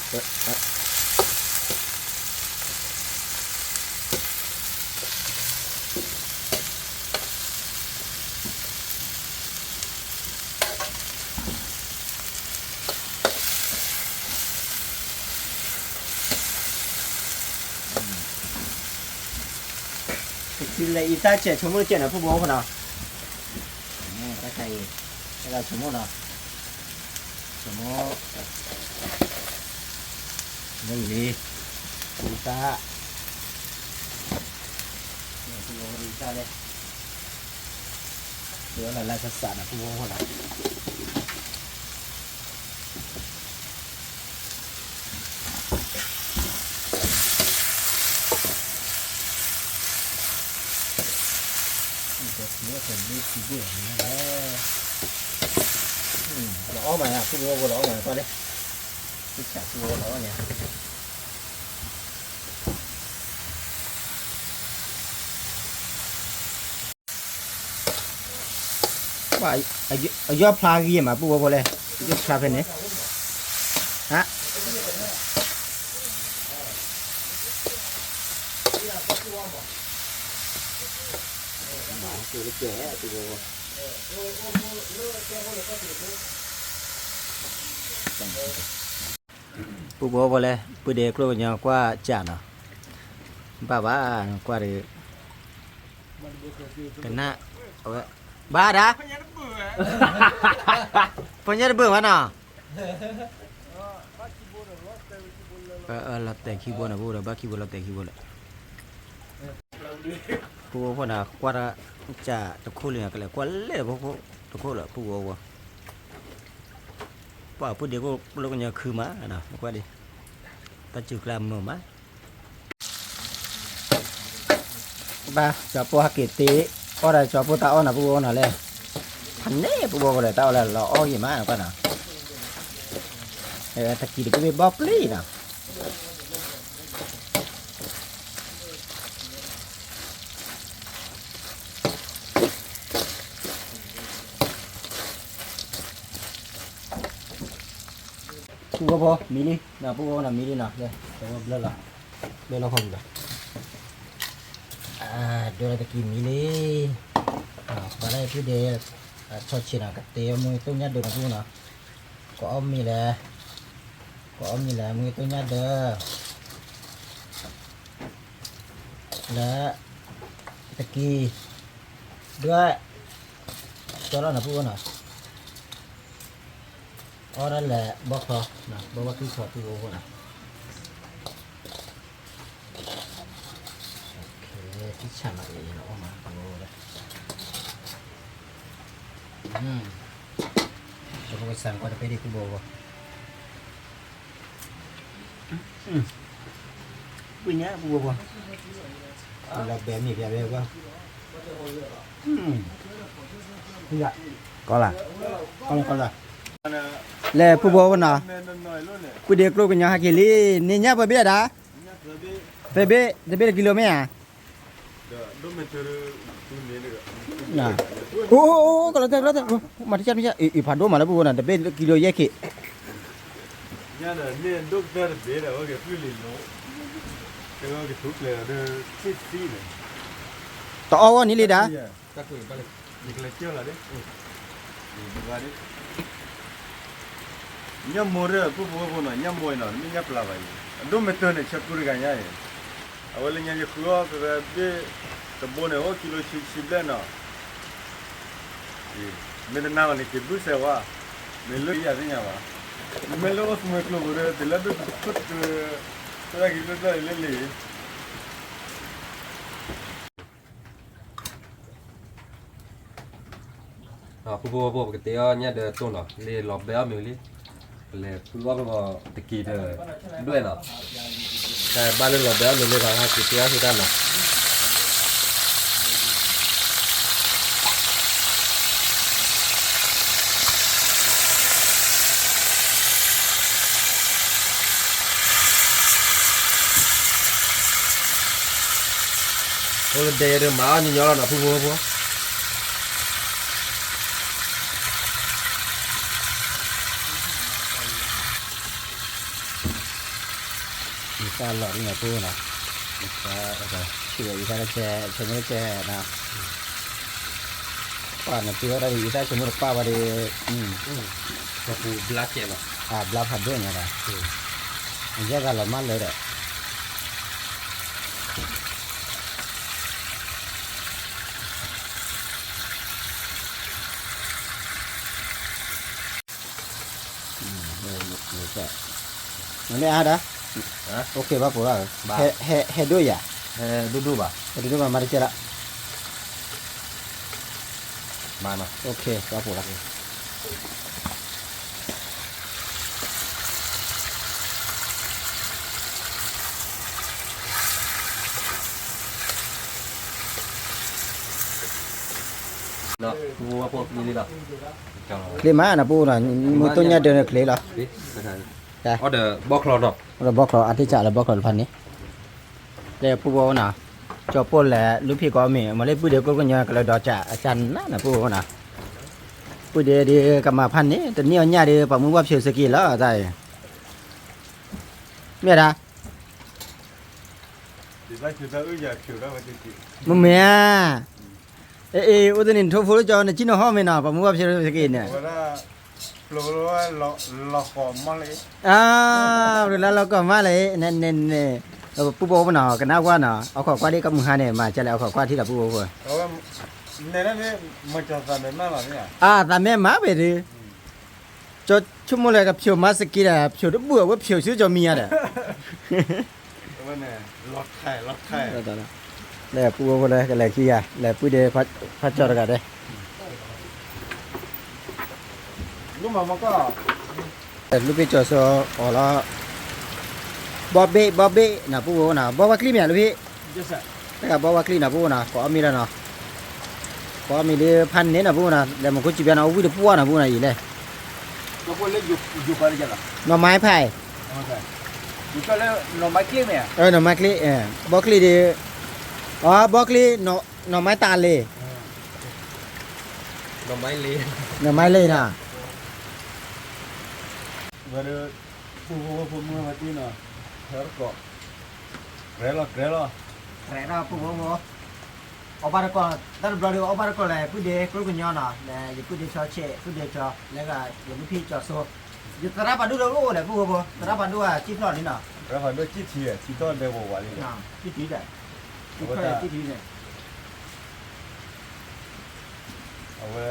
คือเลยอีตาเจ็ดชั่วโมงเจ็ดนะผู้บริโภคนะตาใครเราชั่วโมงนะชั่วโมงนี่ดีอีตาผู้บริโภคอีตาเลยเดี๋ยวเราไล่ภาษานะผู้บริโภคนะเนี่ยเป็นดีที่ดีนะเราเอาใหม่อ่ะผู้บริโภคเราเอาใหม่ก่อนเลยที่จับผู้บริโภคเราเนี่ยว่าไอ้ยอดพลากี่มาผู้บริโภคเลยยอดพลาเป็นเนี่ยฮะตัวเล็กแก่ตัวผู้บริเลยผู้เด็กรู้ยังกว่าจานอ่ะบ้ากว่าเลยกันนะเอาไว้บ้าด่าพญาเบื่อวะน่ะเราแต่ขี้บัวนะบัวบ้าขี้บัวเราแต่ขี้บัวเลยผู้ว่าน่ะกว่าจะตะคุเลยกันเลยกว่าเลยพวกตะคุเลยผู้ว่าป่าผู้เดียวก็เราก็ยังคือมานะกว่าดิตาจุกลามมือมาบ้าจะพวกฮักเกตีอะไรจะพวกตาอ้อนะผู้ว่าน่ะเลยพันเน่ผู้ว่าเลยตาอะไรเราอ้อยี่มาก็นะตะกี้ก็ไม่บอกเลยนะผู้ว่าพอมีนี่นะผู้ว่านะมีนี่นะเลยแต่ว่าเลิกละห้องละเดี๋ยวตะกี้มีนี่ไปได้ผู้เดียวชดเชยนะกับเตี้ยมือตัวยัดเดินผู้นะก็อ้อมมีแหละมือตัวยัดเด้อและตะกี้ด้วย cho đó là phụ nào ở đó là bóc thôi nè bóc cái sọt phụ vô nè ok cái chả lại nó mà phụ đâyเราไปสั่งก่อนจะไปดีคุณโบว์ปุ้ยเนี้ยคุณโบว์เราแบบนี้แบบเร็วก็นี่อะก็ล่ะก็ล่ะแล้วคุณโบว์น่ะปุ้ยเด็กลูกเป็นยังไงกิลี่นี่เนี้ยไปเบี้ยดาไปเบี้ยจะเบี้ยกิโลเมตรน่ะโอ้ก็แล้วแต่มาที่จันไม่ใช่อีผ่านด้วยมาแล้วปุ๊บน่ะแต่เป็นกิโลแยกขี้เนี่ยเนี่ยดูเตอร์เบี้ยแล้วก็ฟิลิโน่แต่ก็ทุกเลยเดี๋ยวซีเลยต่อเอาวันนี้เลยด้าก็คือก็เลย อีกเลยเจ้าละเด้ว่าดิเนี่ยมัวเรื่องผู้น่ะเนี่ยมัวน่ะไม่เนี่ยปลาไปดูไม่เตือนเนี่ยชักกุยกันยังไงเอาเลยเนี่ยคือว่าแบบเบี้ยตะบนเนี่ยโอ้กิโลชิบเลยเนาะไม่ได้น่าวันนี้เก็บดูเสียว่าไม่รู้ยังไงวะไม่รู้ว่าสมัยกลุ่มเรื่องแต่ละดูทุกตัวกิโลได้เลย ผู้บัวปกติเนี่ยเดินตัวเนาะเลยหลบแบบนี้เลยผู้ว่าก็ตะกี้เดินด้วยเนาะแต่บ้านเราหลบแบบนี้เลยทางกิจการสุดท้ายเนาะโอ้เดินมานี่ย้อนเนาะผู้บัวอีสานหลอดนี่ไงพูดนะอีสานอะไรเชื่ออีสานแช่เชื่อแช่นะป้าเนี่ยเชื่อได้อีสานสมมติป้าว่าดีก็ผู้บลาเจ็บเนาะบลาผัดด้วยไงนะอันนี้ก็หลอนมันเลยแหละนี่แหละนะโอเคป่ะปุ๊บเฮด้วยอ่ะดูป่ะเฮดูมามาดิเจละมาเนาะโอเคป่ะปุ๊บละเนาะบัวพวกนี้เนาะเคลมานะปุ๊บนะมือตัวเนี้ยเดินเคลเหรออ๋อเดอบล็อกเราเนาะเราบล็อกเราอาทิตย์จะเราบล็อกเราพันนี้เดี๋ยวปุ๊บว่านะจอปุ่นแหละลูกพี่ก็มีมาเล่นปุ๊บเดี๋ยวก็ยังก็เลยดอจ่าอาจารย์นั่นนะปุ๊บว่านะปุ๊บเดี๋ยวกลับมาพันนี้แต่เนี่ยเนี่ยเดี๋ยวปะมึงว่าเชียวสกีแล้วใช่เมียดามึงเมียอุตนินทุบฟุ้งจอเนี่ยจีโน่ห้องไม่นอนปะมึงว่าเชียวสกีเนี่ยโลละขอมาเลยแล้วเราก็มาเลยเน้นเราปุ๊บปุ๊บเนาะกันน่าว่าเนาะเอาขอกว่าที่กับมึงหาเนี่ยมาจะแล้วเอาขอกว่าที่เราปุ๊บปุ๊บเนี่ยนี่มันจะทำได้ไหมล่ะเนี่ยทำได้มาไปดิจดชั่วโมงเลยกับเพียวมาสกีอะเพียวตัวเบื่อว่าเพียวซื้อจะมีอะไรว่าเนี่ยล็อกไข่แล้วปุ๊บปุ๊บเลยกันเลยขี้อะแล้วปุ๊บเดี๋ยวพัดจอดกันเลยลูกมันก็ลูกพี่จอดอ๋อแล้วบอบเบ้นะปุ๊บนะบอบว่าคลีนเนี่ยลูกพี่แต่กับบอบว่าคลีนนะปุ๊บนะขอมีแล้วเนาะขอมีเดือพันเนี่ยนะปุ๊บนะแล้วมันก็จีบนะวิ่งปุ๊บนะปุ๊บนะอีเลยก็พวกเล็กอยู่ไปเลยจ้ะหน่อไม้ไผ่อยู่ก็แล้วหน่อไม้คลีนเนี่ยหน่อไม้คลีบอกคลีดีบอกคลีหน่อไม้ตาลเลยหน่อไม้เลยนะว่าเดี๋ยวผู้มือมาที่เนาะเฮ้ยก็เกล้อปุ๊บเอาบาร์ก็ตอนบริวเอาบาร์ก็เลยผู้เดียกลุ่มกันย้อนเนาะแล้วผู้เดียชอเช่ผู้เดียชอแล้วก็อย่างพี่จอโซ่อยู่ตราบันดูเราโอ้เลยปุ๊บตราบันดูอ่ะจีพลอดนี่เนาะตราบันดูจีทีจีต้นเดียวว่าเลยจีทีเลยจีพลอดจีทีเลยเอาไว้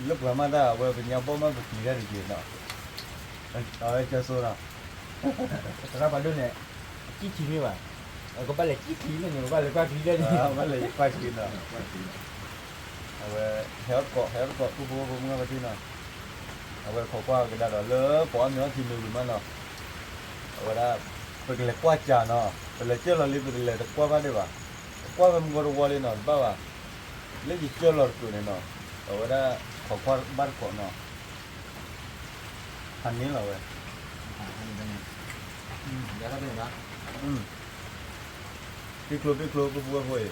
lúc mà ta vừa bên nhau bố mà bị ra được chuyện đó rồi cho số nào ra vào đơn này chi chi như vậy có bao giờ chi chi là nhiều bao giờ qua chi ra đi mới lấy quay chuyện đó rồi héo cọ tu bố bố nghe cái gì nào rồi khổ qua cái đó lỡ bỏ nhớ thì mình mà nó rồi đó phải cái qua trà nó phải là chơi là đi phải là qua vào đây bà qua mình gọi qua lên nó bao à lấy gì chơi là tụi này nó rồi đó khổ qua bắt cọ nó hànhนี้เหรอเว้ย เดี๋ยวเราไปนะ cái clô cái bùa hồi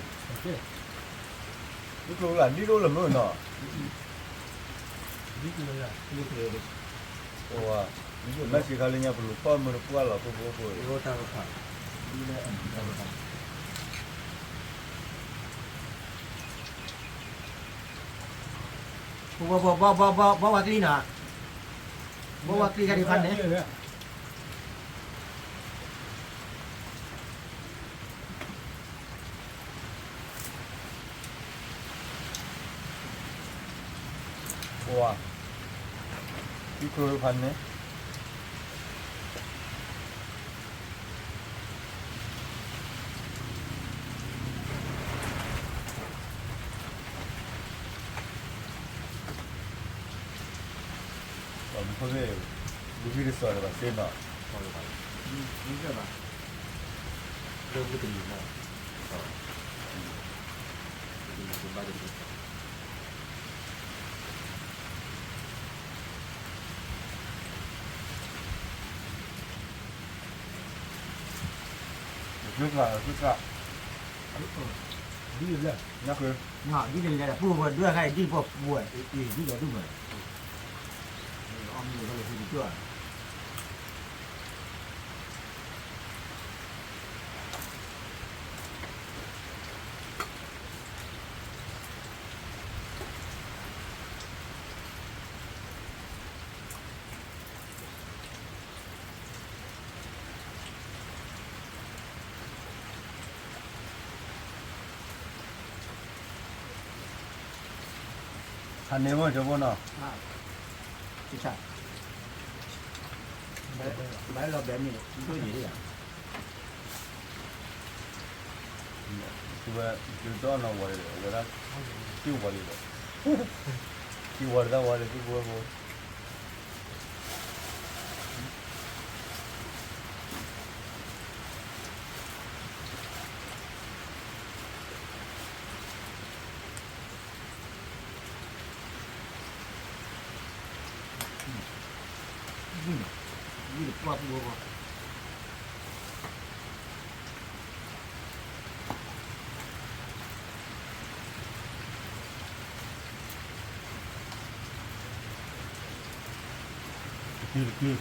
cái clô là đi đâu làm nữa nọ นี่คืออะไรนี่คืออะไร wow nó chỉ khai lên nhà bùa con mà nó qua là cái bùa hồi โรตาโรตานี่แหละโรตาบ่ว่ากลีน่ะบ่ว่ากลีกันดิพันเนี่ย wow cái clôพันเนี่ยมันเขาเรียกบุฟเฟ่ต์สอนแบบเส้นเนาะ นี่ใช่ป่ะเริ่มก็เป็นอยู่แล้วเป็นบ้านเด็ก cứ cả ดีเลย nhắc rồi งาดีเลยผู้บวชด้วยใครดีพวกบวชดีดีกว่าด้วยอ้อมอยู่ก็เลยดีด้วย hành này mà cho bọn nó ใช่ใบเราแบบนี้ตัวใหญ่ดิอ่ะ คือตัวน้องวัยเลยเวลาคิววัยเลยคิววัยได้วัยที่บัวบัว ดีกว่าบัว คือ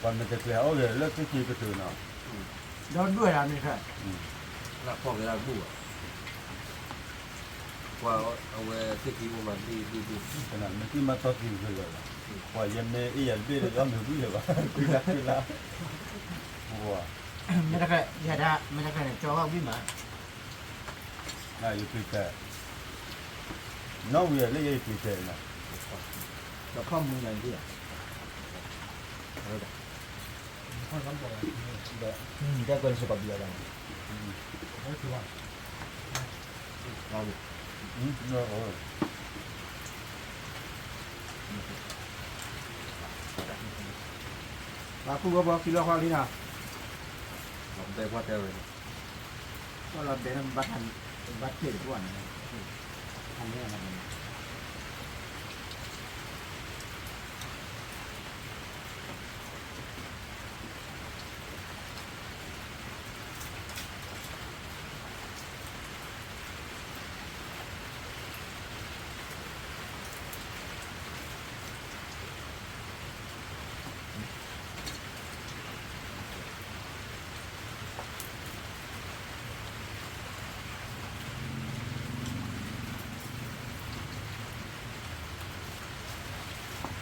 วันมันจะเกลียวเลยเลิกที่ขี่กระตือเนาะ โดนด้วยอ่ะนี่ค่ะ ละพอเวลาบู่ว่าเอาไว้ที่ที่ประมาณที่ ขนาดมันที่มาทอดกินเลยว่ายันเนยยันเบี้ยเลยก็ไม่รู้เลยว่าคือละบัว ไม่ได้แค่อย่าด่าไม่ได้แค่จอว่าวิ่งมา น่าอยู่คือแต่น้องเวียเลยยังคือแต่นะ เราข้อมูลอะไรที่อ่ะได้เกินสุขภาพเดียวกันเรา โอ้ ผู้ก็บอกกิโลความนี้นะ ผมได้ว่าแต่เลย ก็เราเป็นบัตรทันบัตรเขตทุกวันทันนี้อะไร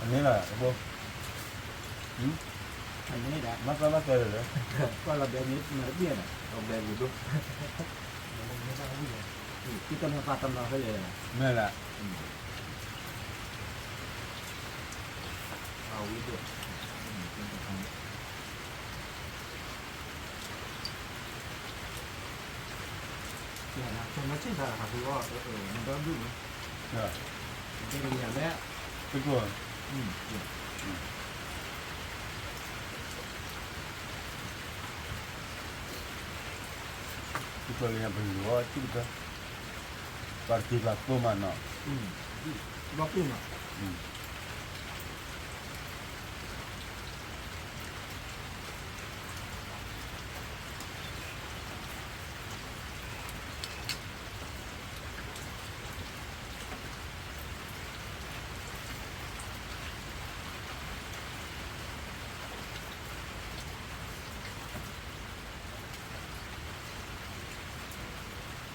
อันนี้แหละโบ อันนี้แหละ มัดแล้วมัดเจอเลย ก็เราแบบนี้มาเบี้ยน่ะเราแบบอยู่ดูที่ต้นปลาต้นเราเขาเลยนะ นี่แหละ เอาวิดีโอเนี่ยนะคนมาเช่นกันครับคือว่ามันก็ดูนะ เนี่ย เป็นอย่างนี้ เป็นตัวที่ตัวเรียนเป็นหัวที่ตัวปาร์ตี้แบบตัวมันเนาะ บล็อกขึ้นอ่ะ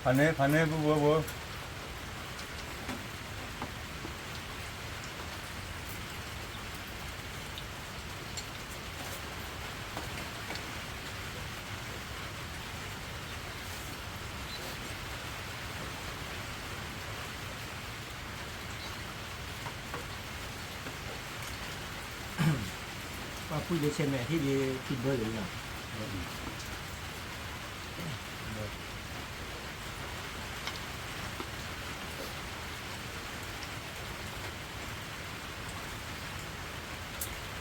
พันนี้บัวว่าพูดเชนแม่ที่ดีกินเบอร์หรือยัง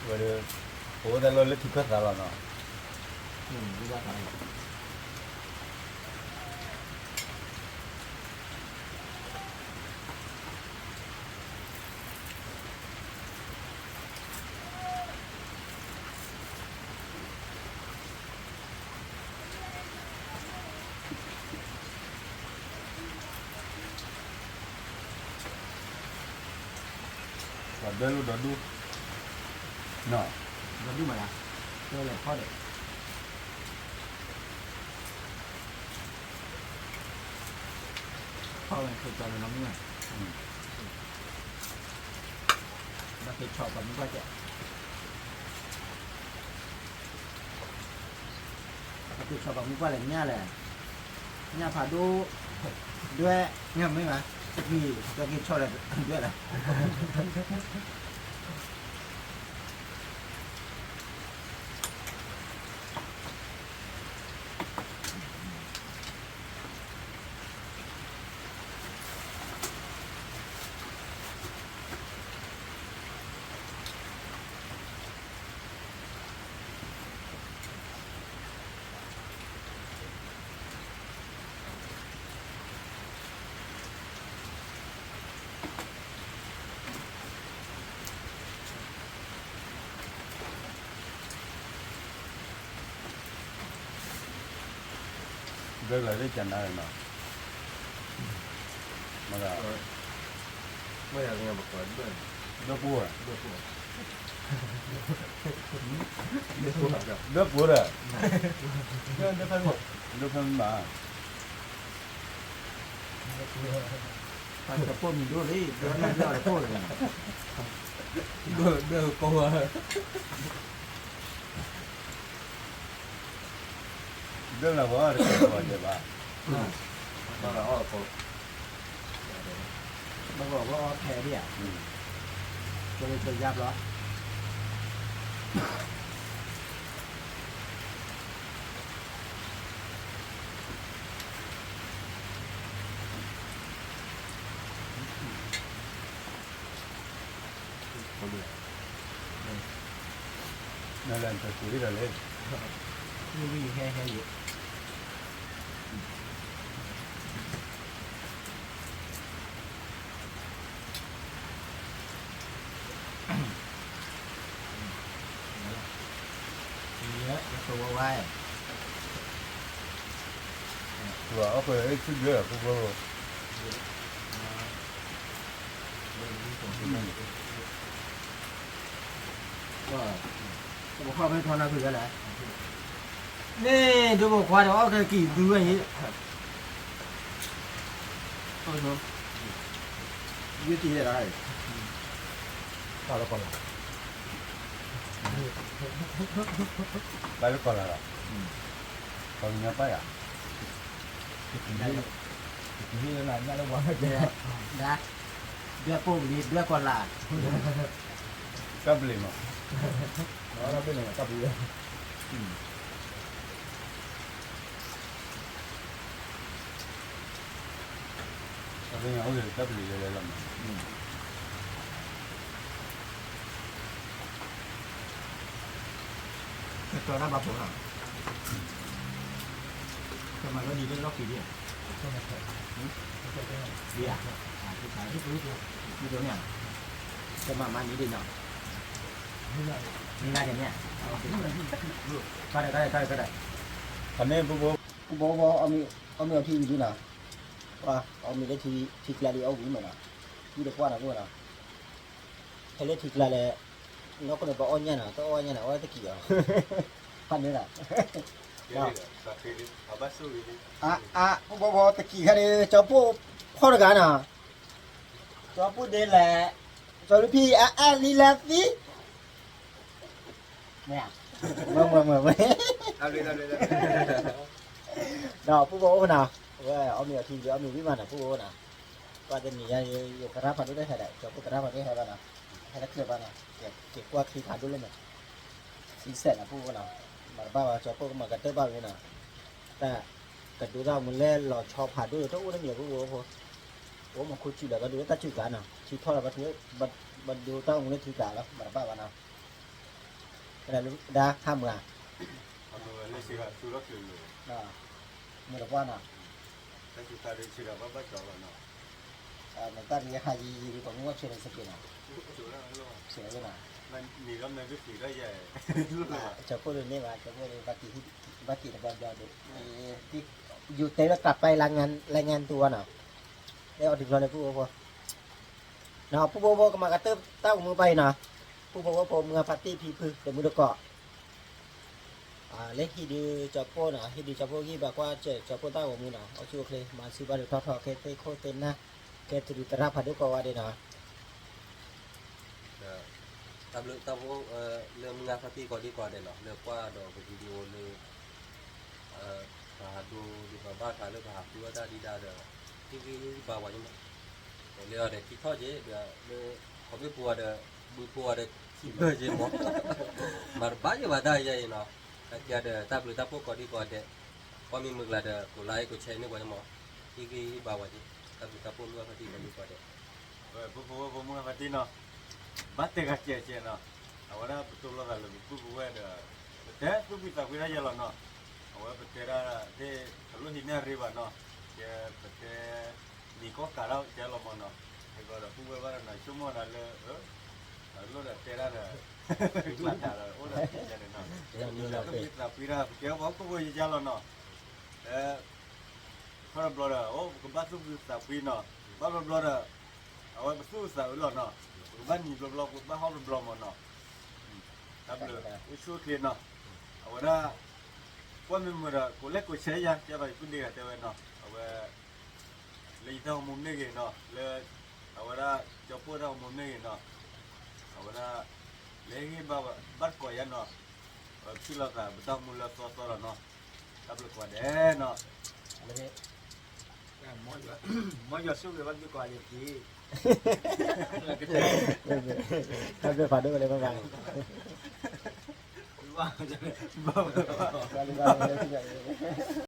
Vậy ủa đây lên thì cất ra là nó รู้ว่าอะไร và đây luôn đó đu nó เราดูมาละเจอเลยพ่อเด็กพ่อมันเคยเจอเลยน้องเนี่ยเราเคยชอบแบบนี้ก็จะเราเคยชอบแบบนี้ก็อะไรเนี่ยแหละเนี่ยผ่าดูด้วยเนี่ยไม่มาจะมีจะกินชอบอะไรด้วยแหละ đây là cái chân này nó mà là ไม่อยากเงี้ยบอกก่อนด้วย đớp bùa ด้วยพวก đớp bùa rồi đứa phân một đớp phân mà ตอนจะพ่นมีด้วยเลยเดินไม่ได้อะไรพ่นเลย đưa cô đớp là có cái quả vậy bà đó là họ cô มันบอกว่าแพ้เนี่ยจะเลยจะยับเหรอ này là phải cúi rồi lên นี่วิ่งแค่อยู่เยอะตัวไว้ vừa ở về ấy chút nữa cũng vô ก็บอกว่าไม่ทอนอะไรกันแหละนี่ดูบอกว่าเดี๋ยวเอาแค่กี่ดูอย่างนี้โอ้โหยืดตีอะไร ต่อละคนละ ไปแล้วก่อนละตอนนี้ไปอ่ะ นี่นานแล้วว่า เดือนะเดือปุ๊บนี่เดือก่อนละ ก็เปลี่ยนมา เราเป็นอะไรกับเรือ ก็เป็นอย่างอื่นก็เปลี่ยนเลยละมั้ง ตัวหน้าบับผมอ่ะทำไมก็ดีเรื่องรอบปีเดียวดีอ่ะที่ขายที่ซื้อตัวมีตัวเนี่ยจะมานี้ดีเนาะนี่น่าจะเนี่ยก็ได้ คันนี้ปุ๊บ บ่เอามีที่อยู่นะว่าเอามีได้ที่กลาดีเอาวิ่งมานะที่เด็กว่านะพวกนะใครเล่นที่กลาเลยnó có được bảo ôn nha nào tôi ôn nha nào ôn tới kiểu phần nữa là bo tới kỳ hay cho bố khoa được cái nào cho bố đây là cho lúc phi đi làm gì nè vâng đó bố nào ông nhiều thì ông nhiều biết mà nào bố nào qua tên gì cái rap phần đấy hay đấy cho bố cái rap phần đấy hay nào hay là kia nàoเก็บว่าที่ขาดด้วยเลยเนี่ยสีเสร็จนะพูดว่าเรามาบ้าว่าชอบพวกมากันเตอร์บ้าเลยนะแต่กันดูเรามันเล่นเราชอบผ่านด้วยต้องอุ้นเหนียวพวกว่ามันคุยจีแล้วก็ดูตั้งชื่อกันนะชื่อพ่อเราบัดนี้บัดดูต้องมันเล่นชื่อกันแล้วมาบ้าว่านะอะไรรู้ได้ห้ามมือ เอามือเล่นสิครับสู้รักเลย นะมือเราว่านะ ถ้าจุดตาเดินสิครับว่าจอแล้วเนาะ มันตั้งยี่ห้ายี่ดีกว่าว่าเชื่อในสกิลนะ จุดแล้วเนาะ เชื่อเลยนะ มันมีกำลังก็สีได้ใหญ่ จะพูดเรื่องนี้ว่าจะพูดเรื่องบัตรที่บอลยาวดูที่อยู่เตะแล้วกลับไปรายงานตัวน่ะแล้วเอาถึงเราในผู้บ่เนาะผู้บ่ก็มากระเติบเต้ามือไปนะผู้บ่ผมมือปาร์ตี้พีพึ่งแต่มือตะเกาะเล็กที่ดีจับโป้น่ะที่ดีจับโป้ที่บอกว่าเจ๊จับโป้เต้ามือน่ะเอาชื่อเคลมาซื้อบ้านทอเคเตโคเต็นนะเคตุดิตระพัดดุกว่าเดนะ tao cũng lượm ngã phát có đi qua đây nó lượm qua đồ cái video lượm hạt đồ đi vào ba thái lượm hạt đưa ra đi ra được cái vào vào nhưng mà lừa để khi thôi chứ được có biết bùa được khi bơi gì mà bao nhiêu vào đây vậy nó kia được tao có đi qua đây qua mình mực là được của lái của xe nữa qua nhưng mà cái vào vào chứ tao cũng lừa phát đi qua đây ผมมือปาร์ตี้เนาะบัตรก็เจ๊เนาะเอาว่าตัวเราเลยปุ๊บเว้ยเด้อแต่ปุ๊บตะกุยได้ยังเนาะเอาว่าเปิดระเดทะลุหินเนี่ยรีบเนาะเจ๊เปิดนี่ก็การเอาเจ๊เราเนาะไอ้ก็ปุ๊บเว้ยว่าเนาะชั่วโมงนั้นเลยรู้ได้เจ๊ระเด้อกลับมาแล้วโอ้ได้เจ๊เนาะนี่เราปุ๊บตะกุยได้เจ๊ว่าปุ๊บเว้ยเจ๊เราเนาะเขาเราบล็อกโอ้ก็บัตรปุ๊บตะกุยเนาะบัตรบล็อกเอาไว้สู้สาวหล่อเนาะบ้านนี้บล็อกบ้านห้องบล็อกมันเนาะทำเลยช่วยเคลียร์เนาะเอาไว้ละว่ามีมือละกูเล็กกูใช้ยังจะไปkunciกันเท่านั้นเนาะเอาไว้เลยทำมุมนี้กันเนาะเลยเอาไว้ละจะพูดทำมุมนี้กันเนาะเอาไว้ละเลยที่บ้านก่อยันเนาะชื่อละกันบ้านมุลละตัวละเนาะทำเลยกว่าเด้เนาะ 먼저 속에 가지고 가야지. Các bạn phản đối lên bye bye.